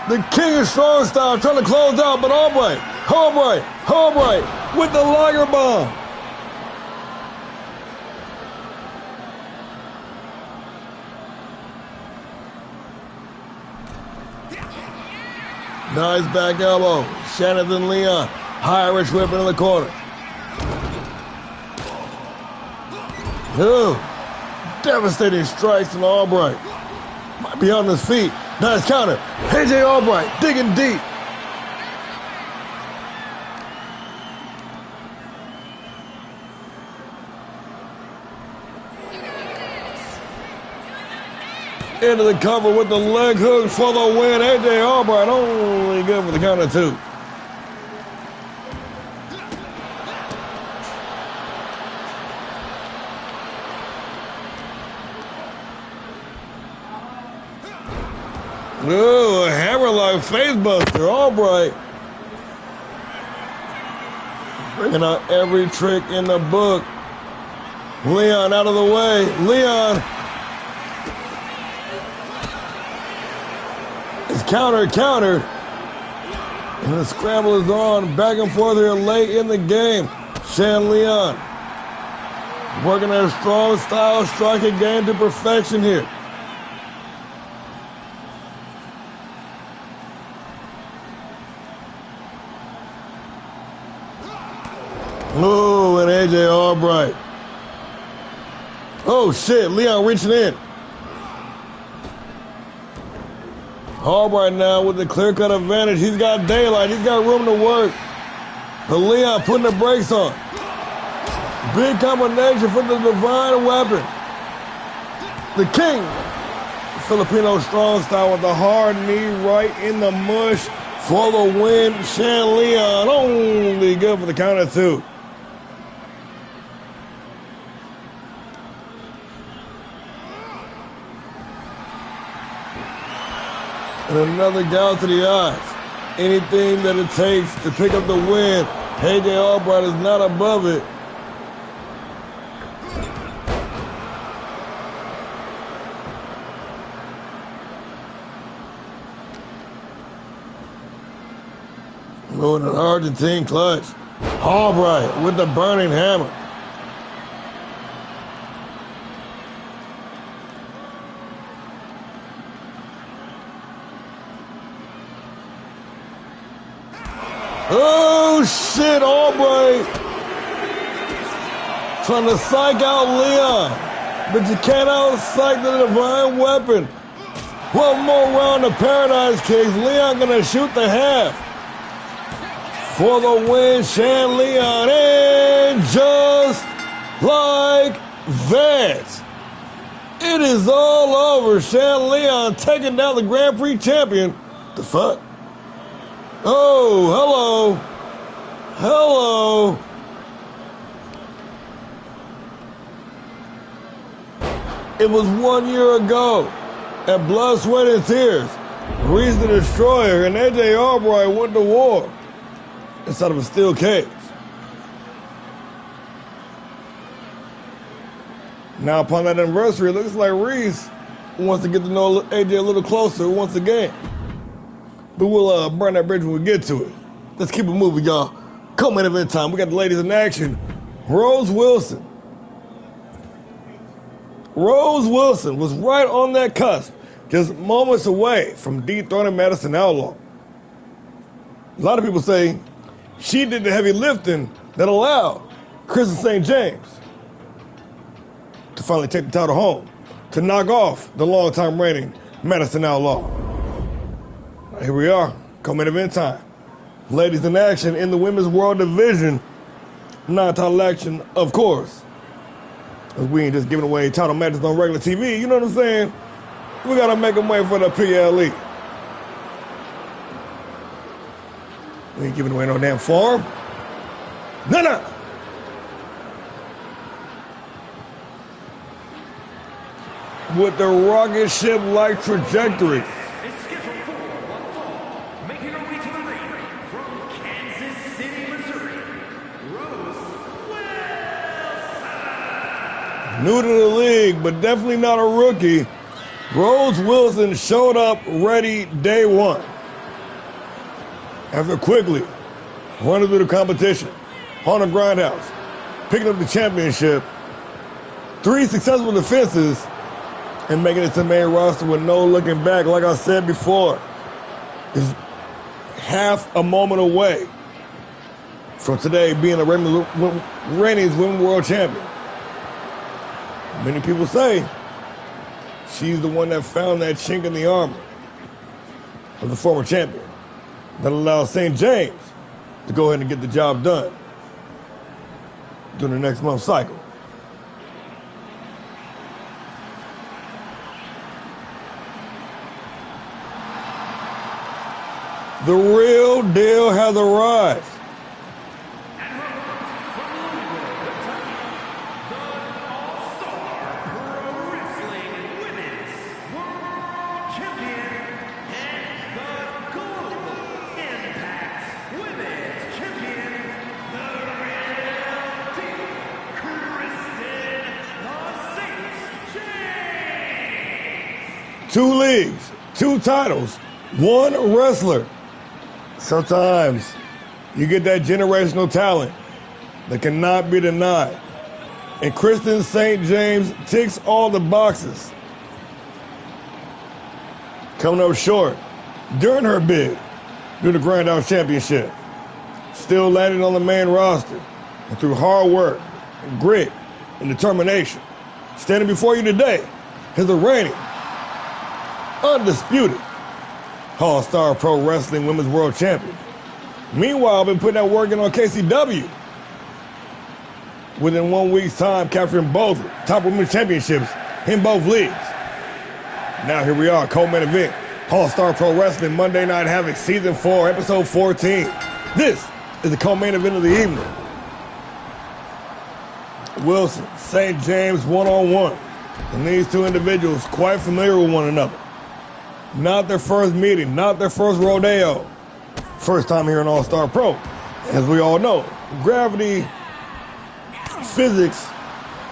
the king of strong style, trying to close out, but Albright with the Liger Bomb. Nice back elbow. Jonathan Leon. Irish whip into the corner. Ooh. Devastating strikes from Albright. Might be on his feet. Nice counter. AJ Albright digging deep. Into the cover with the leg hook for the win. AJ Albright only good for the count of 2. Ooh, a hammerlock facebuster. Albright bringing out every trick in the book. Leon out of the way. Leon is countered. And the scramble is on. Back and forth here late in the game. Shan Leon working their strong style striking game to perfection here. Oh, and AJ Albright. Oh, shit. Leon reaching in. Albright now with the clear-cut advantage. He's got daylight. He's got room to work. But Leon putting the brakes on. Big combination for the divine weapon. The king. Filipino strong style with the hard knee right in the mush for the win. Shan Leon only good for the count of 2. And another gout to the eyes. Anything that it takes to pick up the win. AJ Albright is not above it. Going to the Argentine clutch. Albright with the burning hammer. Oh shit, Albright trying to psych out Leon, but you can't out-psych the divine weapon. One more round of Paradise Kicks. Leon gonna shoot the half. For the win, Shan Leon, and just like that, it is all over. Shan Leon taking down the Grand Prix champion. The fuck? Oh, hello. It was 1 year ago at Blood, Sweat, and Tears. Reese the Destroyer and AJ Albright went to war inside of a steel cage. Now, upon that anniversary, it looks like Reese wants to get to know AJ a little closer once again. But we'll burn that bridge when we get to it. Let's keep it moving, y'all. Co-main event time. We got the ladies in action. Rose Wilson. Rose Wilson was right on that cusp, just moments away from dethroning Madison Outlaw. A lot of people say she did the heavy lifting that allowed Kristen St. James to finally take the title home, to knock off the long-time reigning Madison Outlaw. Here we are, co-main event time. Ladies in action in the Women's World Division. Non-title action, of course. Because we ain't just giving away title matches on regular TV, you know what I'm saying? We gotta make them wait for the PLE. We ain't giving away no damn form. No. With the rocket ship-like trajectory. New to the league, but definitely not a rookie. Rose Wilson showed up ready day one. After quickly running through the competition on the grindhouse, picking up the championship, 3 successful defenses, and making it to the main roster with no looking back. Like I said before, is half a moment away from today being the reigning Women's World Champion. Many people say she's the one that found that chink in the armor of the former champion that allowed St. James to go ahead and get the job done during the next month's cycle. The real deal has arrived. ALLSTAR Pro Wrestling Women's World Champion and the Global Impact Women's Champion, the Real Deal, Kristen the Saint James. 2 leagues, 2 titles, 1 wrestler. Sometimes you get that generational talent that cannot be denied. And Kristen St. James ticks all the boxes. Coming up short during her bid during the Grand House Championship. Still landing on the main roster. And through hard work, and grit, and determination, standing before you today is the reigning, undisputed ALLSTAR Pro Wrestling Women's World Champion. Meanwhile, I've been putting that work in on KCW. within 1 week's time, capturing both top women's championships in both leagues. Now here we are, co-main event, All-Star Pro Wrestling Monday Night Havoc Season 4, Episode 14. This is the co-main event of the evening. Wilson, St. James one-on-one. And these two individuals quite familiar with one another. Not their first meeting, not their first rodeo. First time here in All-Star Pro. As we all know, gravity, physics,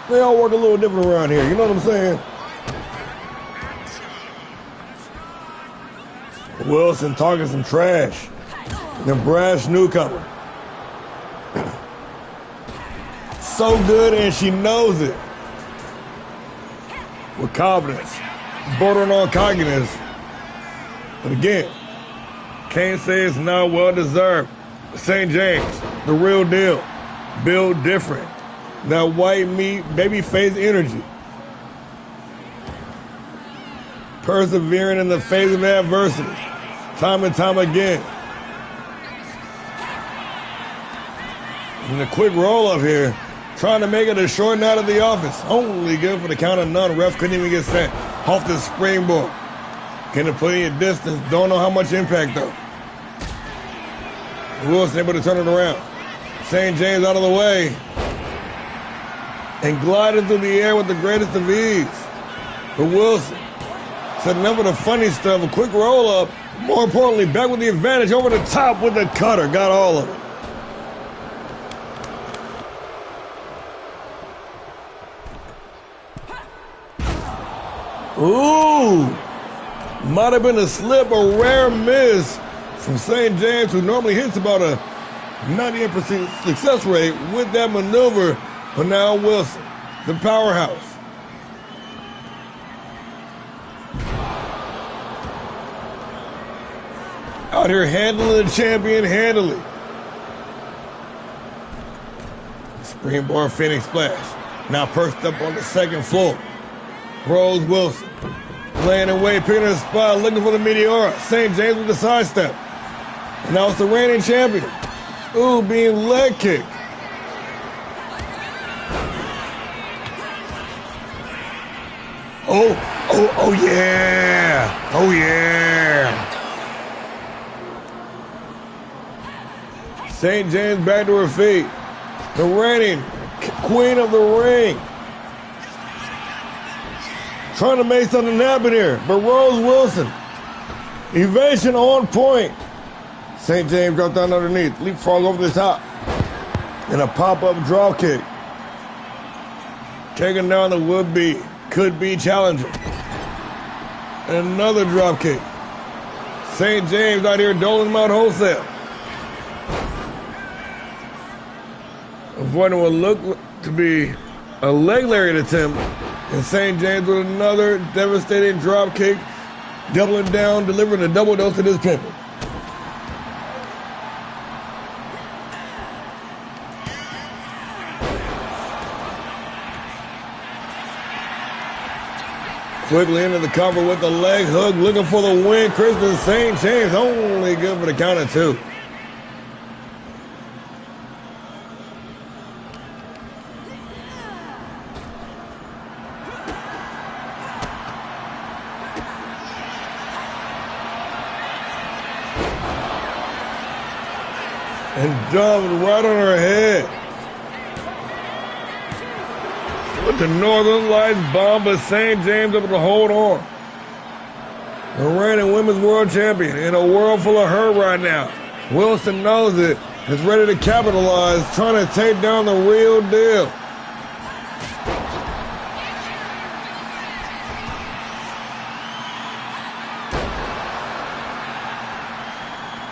they all work a little different around here. You know what I'm saying? Wilson talking some trash. The brash newcomer. So good, and she knows it. With confidence, bordering on cockiness. But again, can't say it's not well-deserved. St. James, the real deal. Built different. That white meat, babyface energy. Persevering in the face of adversity. Time and time again. And the quick roll-up here. Trying to make it a short night at the office. Only good for the count of none. Ref couldn't even get sent off the springboard. Getting plenty of distance. Don't know how much impact though. Wilson able to turn it around. St. James out of the way. And gliding through the air with the greatest of ease. But Wilson setting up for the funny stuff. A quick roll up. More importantly, back with the advantage over the top with the cutter. Got all of it. Ooh, might have been a slip, a rare miss from St. James, who normally hits about a 98% success rate with that maneuver. But now Wilson, the powerhouse. Out here handling the champion handily. Springboard Phoenix splash. Now perched up on the second floor. Rose Wilson, laying in wait, picking her spot, looking for the Meteora. St. James with the sidestep. And now it's the reigning champion. Ooh, being leg kicked. Oh yeah. Oh yeah. St. James back to her feet. The reigning queen of the ring. Trying to make something happen here, but Rose Wilson, evasion on point. St. James dropped down underneath, leapfrog over the top, and a pop-up draw kick. Taking down the would-be, could-be challenger. And another drop kick. St. James out here doling them out wholesale. Avoiding what looked to be a leg lariat attempt. And St. James with another devastating drop kick, doubling down, delivering a double dose to this pimpin'. Quickly into the cover with the leg hook, looking for the win. Kristen St. James only good for the count of two. And dumped right on her head. With the Northern Lights bomb, but St. James able to hold on. The reigning women's world champion in a world full of hurt right now. Wilson knows it, is ready to capitalize, trying to take down the real deal.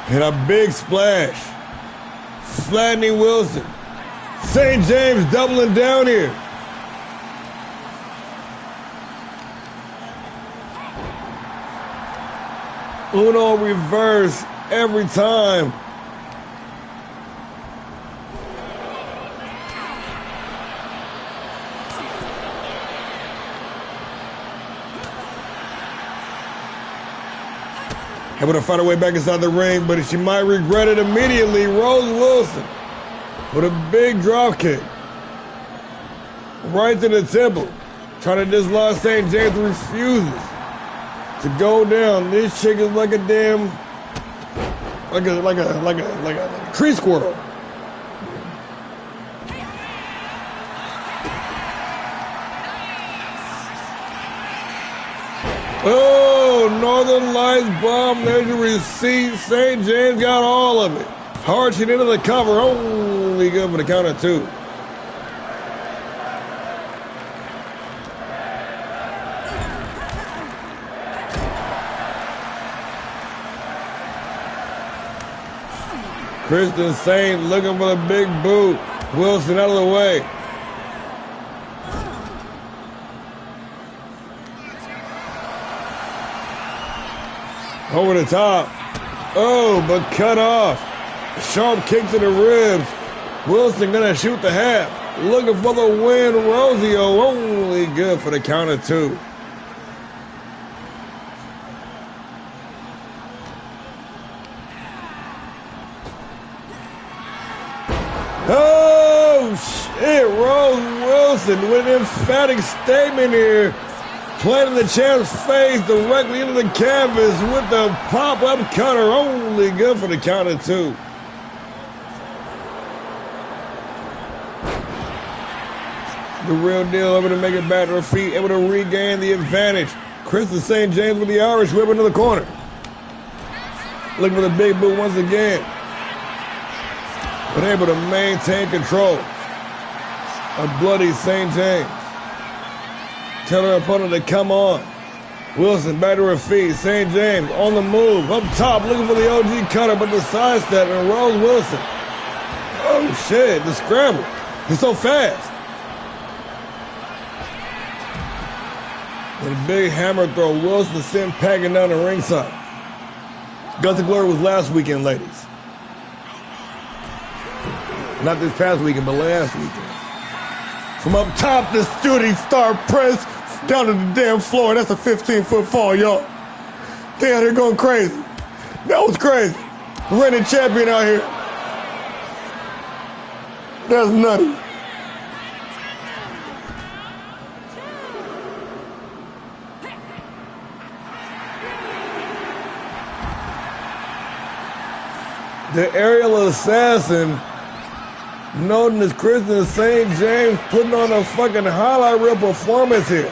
And a big splash. Flattening Wilson. St. James doubling down here. Uno reverse every time. Able to find her way back inside the ring, but she might regret it immediately. Rose Wilson with a big drop kick. right to the temple. Trying to dislodge St. James, refuses to go down. This chick is like a damn, like a tree squirrel. Oh, Northern Lights bomb. There's your receipt. St. James got all of it. Harching into the cover. Only good for the count of 2. Kristen Saint looking for the big boot. Wilson out of the way. Over the top. Oh, but cut off. Sharp kick to the ribs. Wilson gonna shoot the half. Looking for the win. Rosio only good for the count of 2. Oh, shit. Rose Wilson with an emphatic statement here. Planting the champ's face directly into the canvas with the pop-up cutter. Only good for the count of 2. The real deal, able to make it back to her feet, able to regain the advantage. Kristen St. James with the Irish whip into the corner. Looking for the big boot once again. But able to maintain control of bloody St. James. Tell her opponent to come on. Wilson back to her feet. St. James on the move. Up top looking for the OG cutter, but the sidestep and Rose Wilson. Oh shit, the scramble. He's so fast. And a big hammer throw. Wilson sent packing down the ringside. Guts of Glory was last weekend, ladies. Not this past weekend, but last weekend. From up top, the shooting star press down to the damn floor. That's a 15-foot fall, y'all. Damn, they're going crazy. That was crazy. Reigning champion out here. That's nutty. The aerial assassin, known as Kristen St. James, putting on a fucking highlight reel performance here.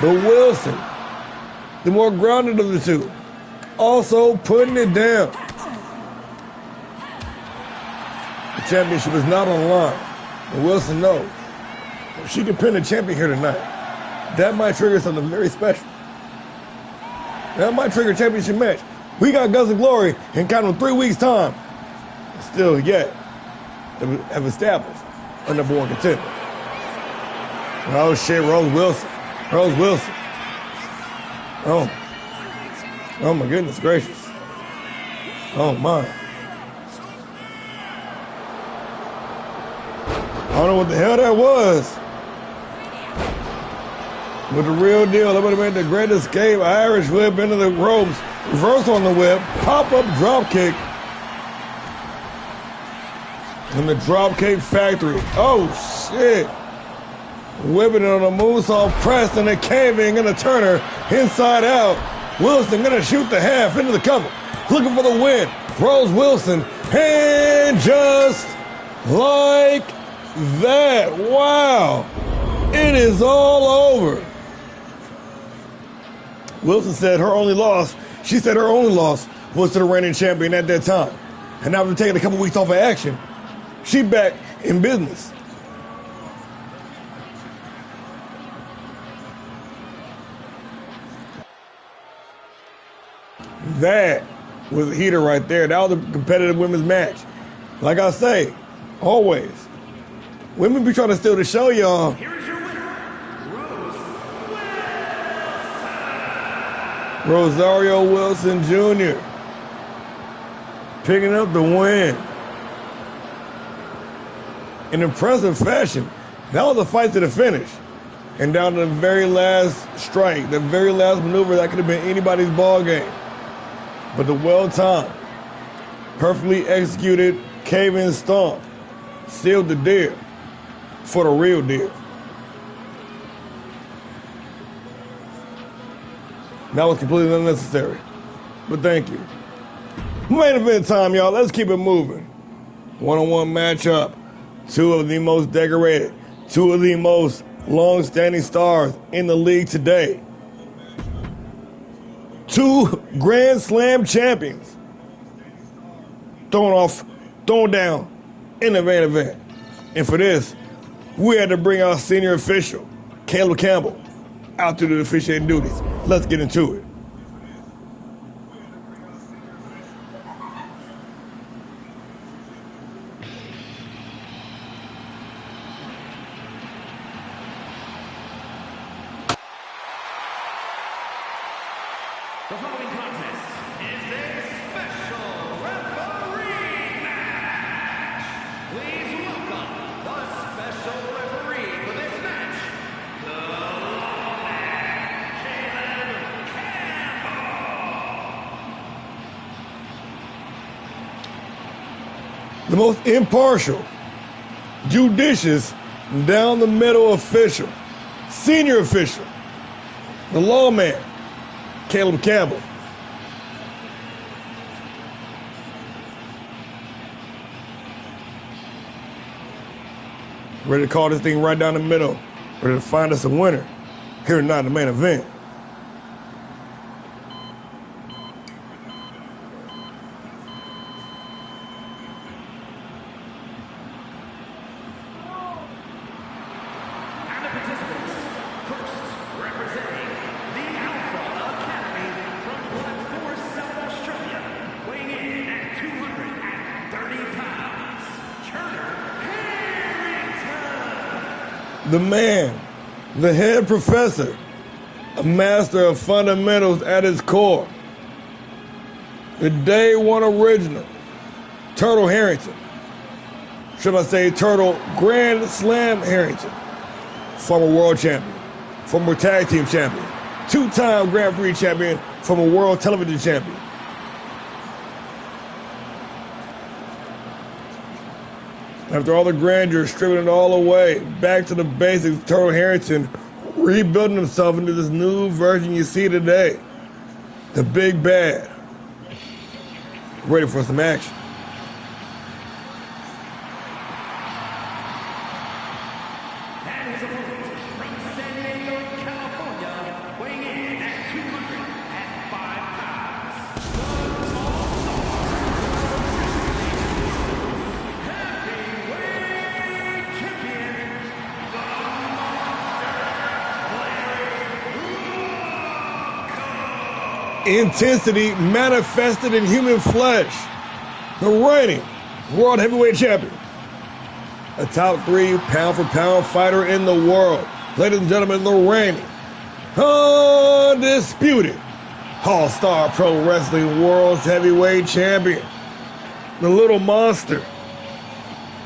But Wilson, the more grounded of the two, also putting it down. The championship is not on the line. And Wilson knows if she can pin the champion here tonight, that might trigger something very special. That might trigger a championship match. We got Guts of Glory in kind of 3 weeks' time. Still yet have established a number 1 contender. Oh shit, Rose Wilson. Rose Wilson. Oh my goodness gracious. Oh my. I don't know what the hell that was. But the real deal, that would have been the great escape. Irish whip into the ropes. Reverse on the whip. Pop-up drop kick. In the Dropkick Factory. Oh, shit. Whipping it on a moonsault press and a caving and a turner inside out. Wilson gonna shoot the half into the cover. Looking for the win. Rose Wilson. And just like that. Wow. It is all over. Wilson said her only loss, she said her only loss was to the reigning champion at that time. And after taking a couple weeks off of action, she back in business. That was a heater right there. That was a competitive women's match. Like I say, always, women be trying to steal the show, y'all. Here is your winner, Rosario Wilson Jr. picking up the win. In impressive fashion. That was a fight to the finish. And down to the very last strike, the very last maneuver, that could have been anybody's ball game. But the well-timed, perfectly executed cave-in stomp sealed the deal for the real deal. That was completely unnecessary. But thank you. Main event time, y'all. Let's keep it moving. One-on-one matchup. Two of the most decorated, two of the most long-standing stars in the league today. Two Grand Slam champions. Thrown down in the main event. And for this, we had to bring our senior official, Caleb Campbell, out to the officiating duties. Let's get into it. The following contest is a special referee match. Please welcome the special referee for this match, the lawman, Caleb Campbell. The most impartial, judicious, down the middle official, senior official, the lawman, Caleb Campbell. Ready to call this thing right down the middle. Ready to find us a winner here tonight in the main event. And the participants, first representing the Alpha Academy from Black Forest, South Australia, weighing in at 230 pounds, Turner Harrington. The man, the head professor, a master of fundamentals at his core. The day one original, Turtle Harrington. Should I say Turtle Grand Slam Harrington. Former world champion, former tag team champion, two-time Grand Prix champion, former world television champion. After all the grandeur, stripping it all away, back to the basics, Turtle Harrington rebuilding himself into this new version you see today. The big bad. Ready for some action. And his opponent from San Diego, California, weighing in at 205 pounds, the tall, heavyweight champion, the Monster, Intensity manifested in human flesh. The reigning world heavyweight champion. A top 3 pound-for-pound fighter in the world. Ladies and gentlemen, the reigning, undisputed ALLSTAR Pro Wrestling World's Heavyweight Champion. The little monster,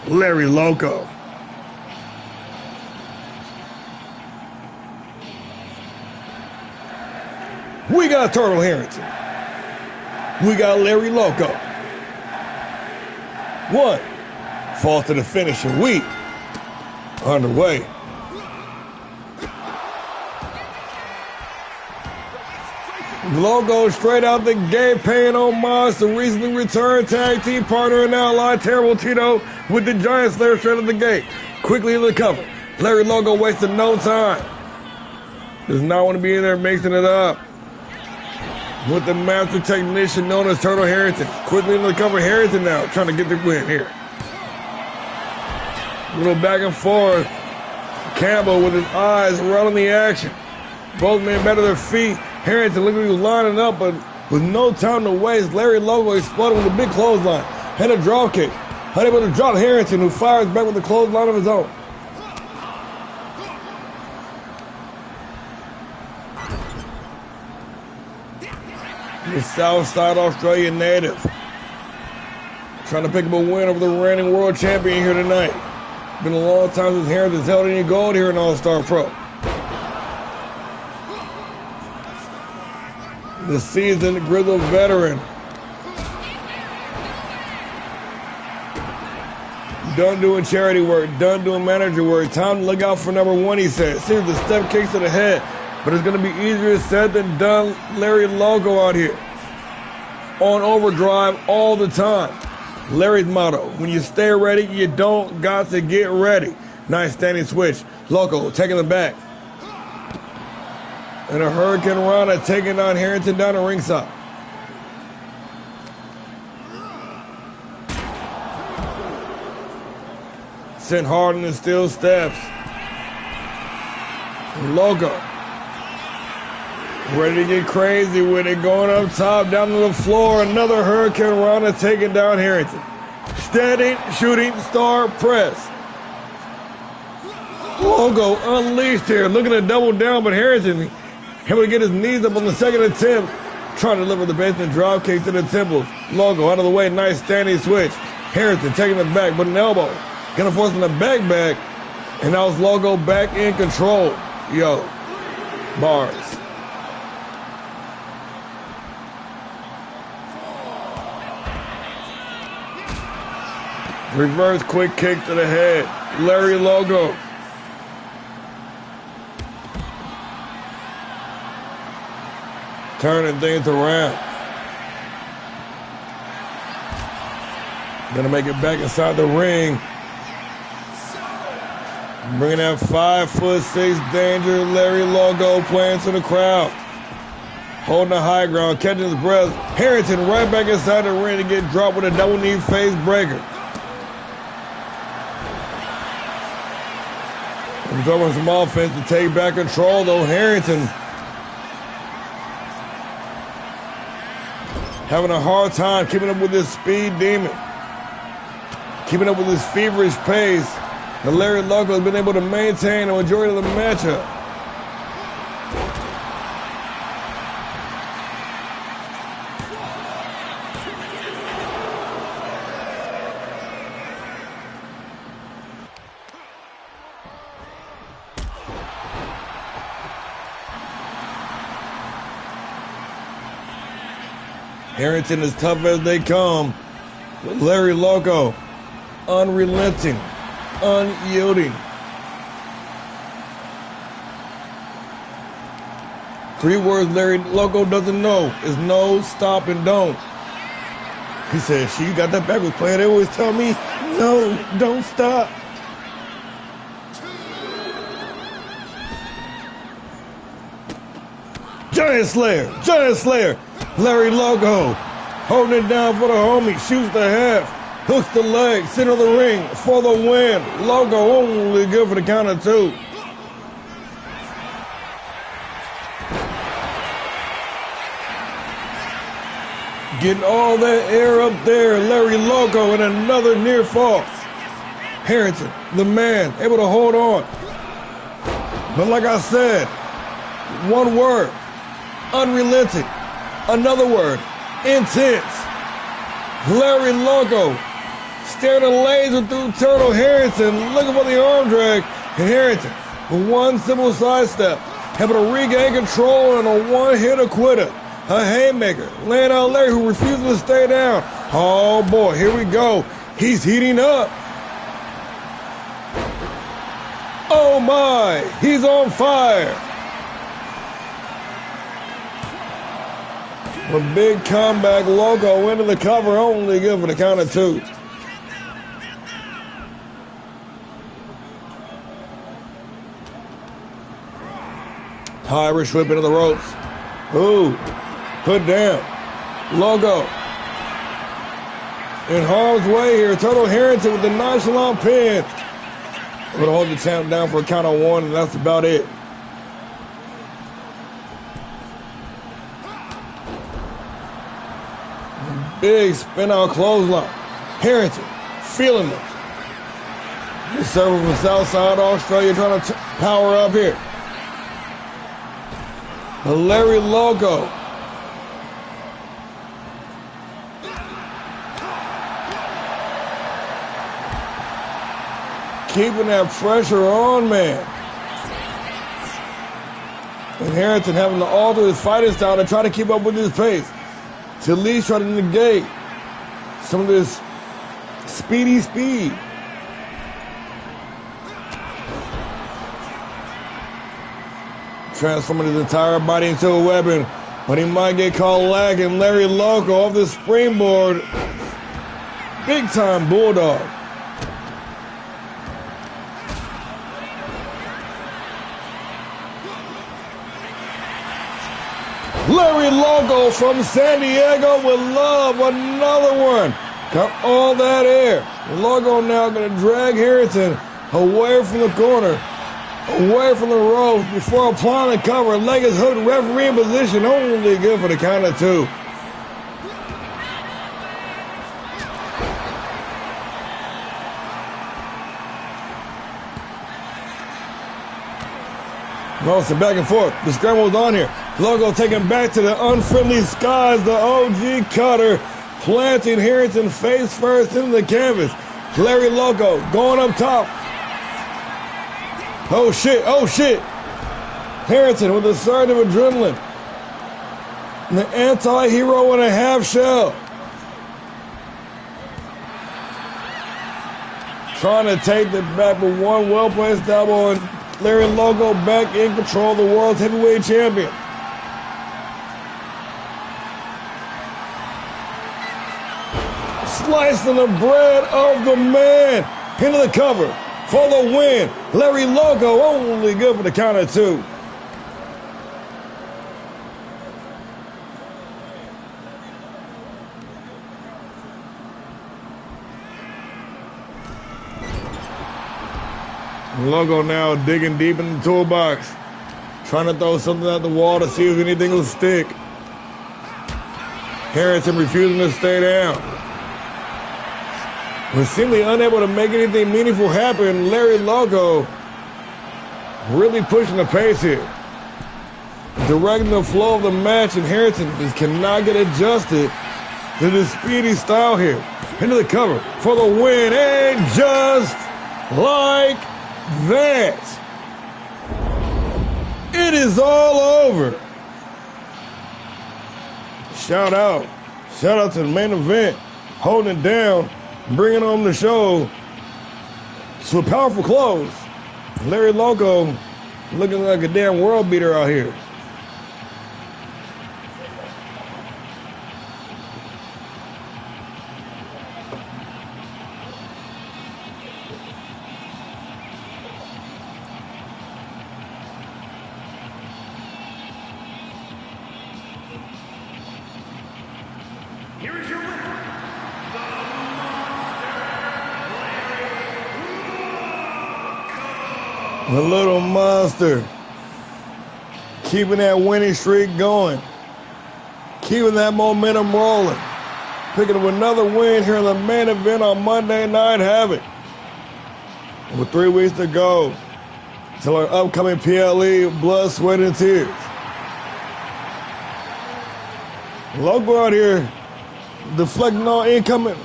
Larry Loco. We got Turtle Harrington. We got Larry Loco. One falls to the finish, and we are underway. Logo straight out the gate, paying homage to recently returned tag team partner and ally Terrible Tito with the Giant Slayer straight out the gate. Quickly in the cover. Larry Loco wasted no time. Does not want to be in there mixing it up. With the master technician known as Turtle Harrington. Quickly in the cover, Harrington now trying to get the win here. A little back and forth. Campbell with his eyes right on the action. Both men better their feet. Harrington looked like he was lining up, but with no time to waste, Larry Loco exploded with a big clothesline and a drop kick. Unable to drop Harrington, who fires back with a clothesline of his own. The Southside Australian native trying to pick up a win over the reigning world champion here tonight. Been a long time since Harrington's held any gold here in ALLSTAR Pro. The seasoned, grizzled veteran. Done doing charity work, done doing manager work. Time to look out for number 1, he said. Series of step kicks to the head. but it's going to be easier said than done. Larry Logo out here on overdrive all the time. Larry's motto, when you stay ready, you don't got to get ready. Nice standing switch. Loco taking the back. And a Hurricane Rana taking on Harrington down the ringside. Sent hard in the steel steps. Loco ready to get crazy with it, going up top, down to the floor. Another Hurricane Rana taking down Harrington. Standing, shooting star press. Logo unleashed here, looking to double down, but Harrington able to get his knees up on the second attempt, trying to deliver the basement drop kick to the temples. Logo out of the way, nice standing switch. Harrington taking the back, but an elbow. Gonna force him the back, and now it's Logo back in control. Yo, bars. Reverse quick kick to the head. Larry Logo. Turning things around. Gonna make it back inside the ring. Bringing that 5'6" danger. Larry Logo playing to the crowd. Holding the high ground, catching his breath. Harrington right back inside the ring to get dropped with a double knee face breaker. He's over some offense to take back control, though. Harrington having a hard time keeping up with this speed demon, keeping up with this feverish pace. And Larry Loco has been able to maintain the majority of the matchup. Harrington as tough as they come. Larry Loco, unrelenting, unyielding. Three words Larry Loco doesn't know is no, stop, and don't. He said, "She got that backwards player. They always tell me, no, don't stop." Giant Slayer. Larry Logo holding it down for the homie. Shoots the half. Hooks the leg. Center of the ring for the win. Logo only good for the count of two. Getting all that air up there. Larry Logo and another near fall. Harrington, the man, able to hold on. But like I said, one word. Unrelenting. Another word, intense. Larry Loco staring a laser through Turtle Harrington, looking for the arm drag. And Harrington, with one simple sidestep, able to regain control and a one-hitter quitter. A haymaker, laying out Larry, who refuses to stay down. Oh boy, here we go. He's heating up. Oh my, he's on fire. A big comeback. Logo into the cover, only good for the count of two. Irish whip into the ropes. Ooh, put down. Logo in harm's way here. Turtle Harrington with the nonchalant pin. Going to hold the champ down for a count of one, and that's about it. Big spin out clothesline. Harrington feeling it. The server from Southside Australia trying to power up here. Larry Loco. Keeping that pressure on, man. And Harrington having to alter his fighting style to try to keep up with his pace. To at least try to negate some of this speedy speed. transforming his entire body into a weapon, but he might get caught lagging. Larry Loco off the springboard. Big time bulldog. Larry Loco from San Diego with love. Another one. Got all that air. Loco now going to drag Harrington away from the corner, away from the ropes before applying the cover. Leg is hooked, referee in position, only good for the count of 2. Nelson back and forth. The scramble is on here. Loco taken back to the unfriendly skies. The OG cutter planting Harrington face first into the canvas. Larry Loco going up top. Oh shit, oh shit. Harrington with a surge of adrenaline. The anti-hero in a half shell. Trying to take the back with one well-placed elbow, and Larry Loco back in control of the world's heavyweight champion. Slicing the bread of the man. Into the cover for the win. Larry Loco only good for the count of 2. Loco now digging deep in the toolbox, trying to throw something at the wall to see if anything will stick. Harrington refusing to stay down. Was seemingly unable to make anything meaningful happen. Larry Loco really pushing the pace here, directing the flow of the match, and Harrington just cannot get adjusted to the speedy style here. Into the cover for the win, and just like that, it is all over. Shout out to the main event, holding it down, bringing on the show to a powerful close. Larry Loco looking like a damn world beater out here. Here is your winner, The little monster, keeping that winning streak going, keeping that momentum rolling, picking up another win here in the main event on Monday Night Havoc. With 3 weeks to go till our upcoming PLE, Blood, Sweat, and Tears. Loco out here deflecting all incoming.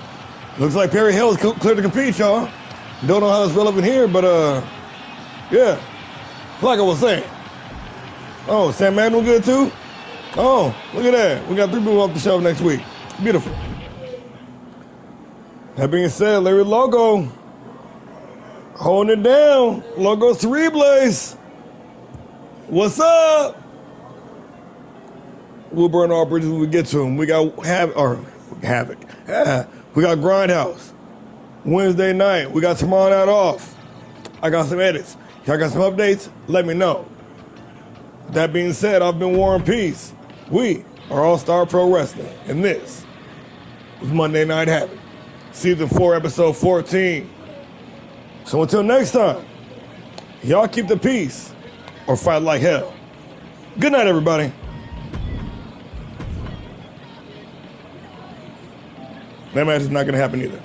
Looks like Perry Hill is clear to compete, y'all. Don't know how it's relevant here, but yeah, like I was saying. Oh, Sam Madden good too? Oh, look at that. We got 3 people off the shelf next week. Beautiful. That being said, Larry Loco holding it down. Loco Cereblaze. What's up? We'll burn all bridges when we get to him. We got Havoc. We got Grindhouse. Wednesday night. We got tomorrow night off. I got some edits. Y'all got some updates? Let me know. That being said, I've been War and Peace. We are All-Star Pro Wrestling. And this was Monday Night Havoc. Season 4, Episode 14. So until next time, y'all keep the peace or fight like hell. Good night, everybody. That match is not going to happen either.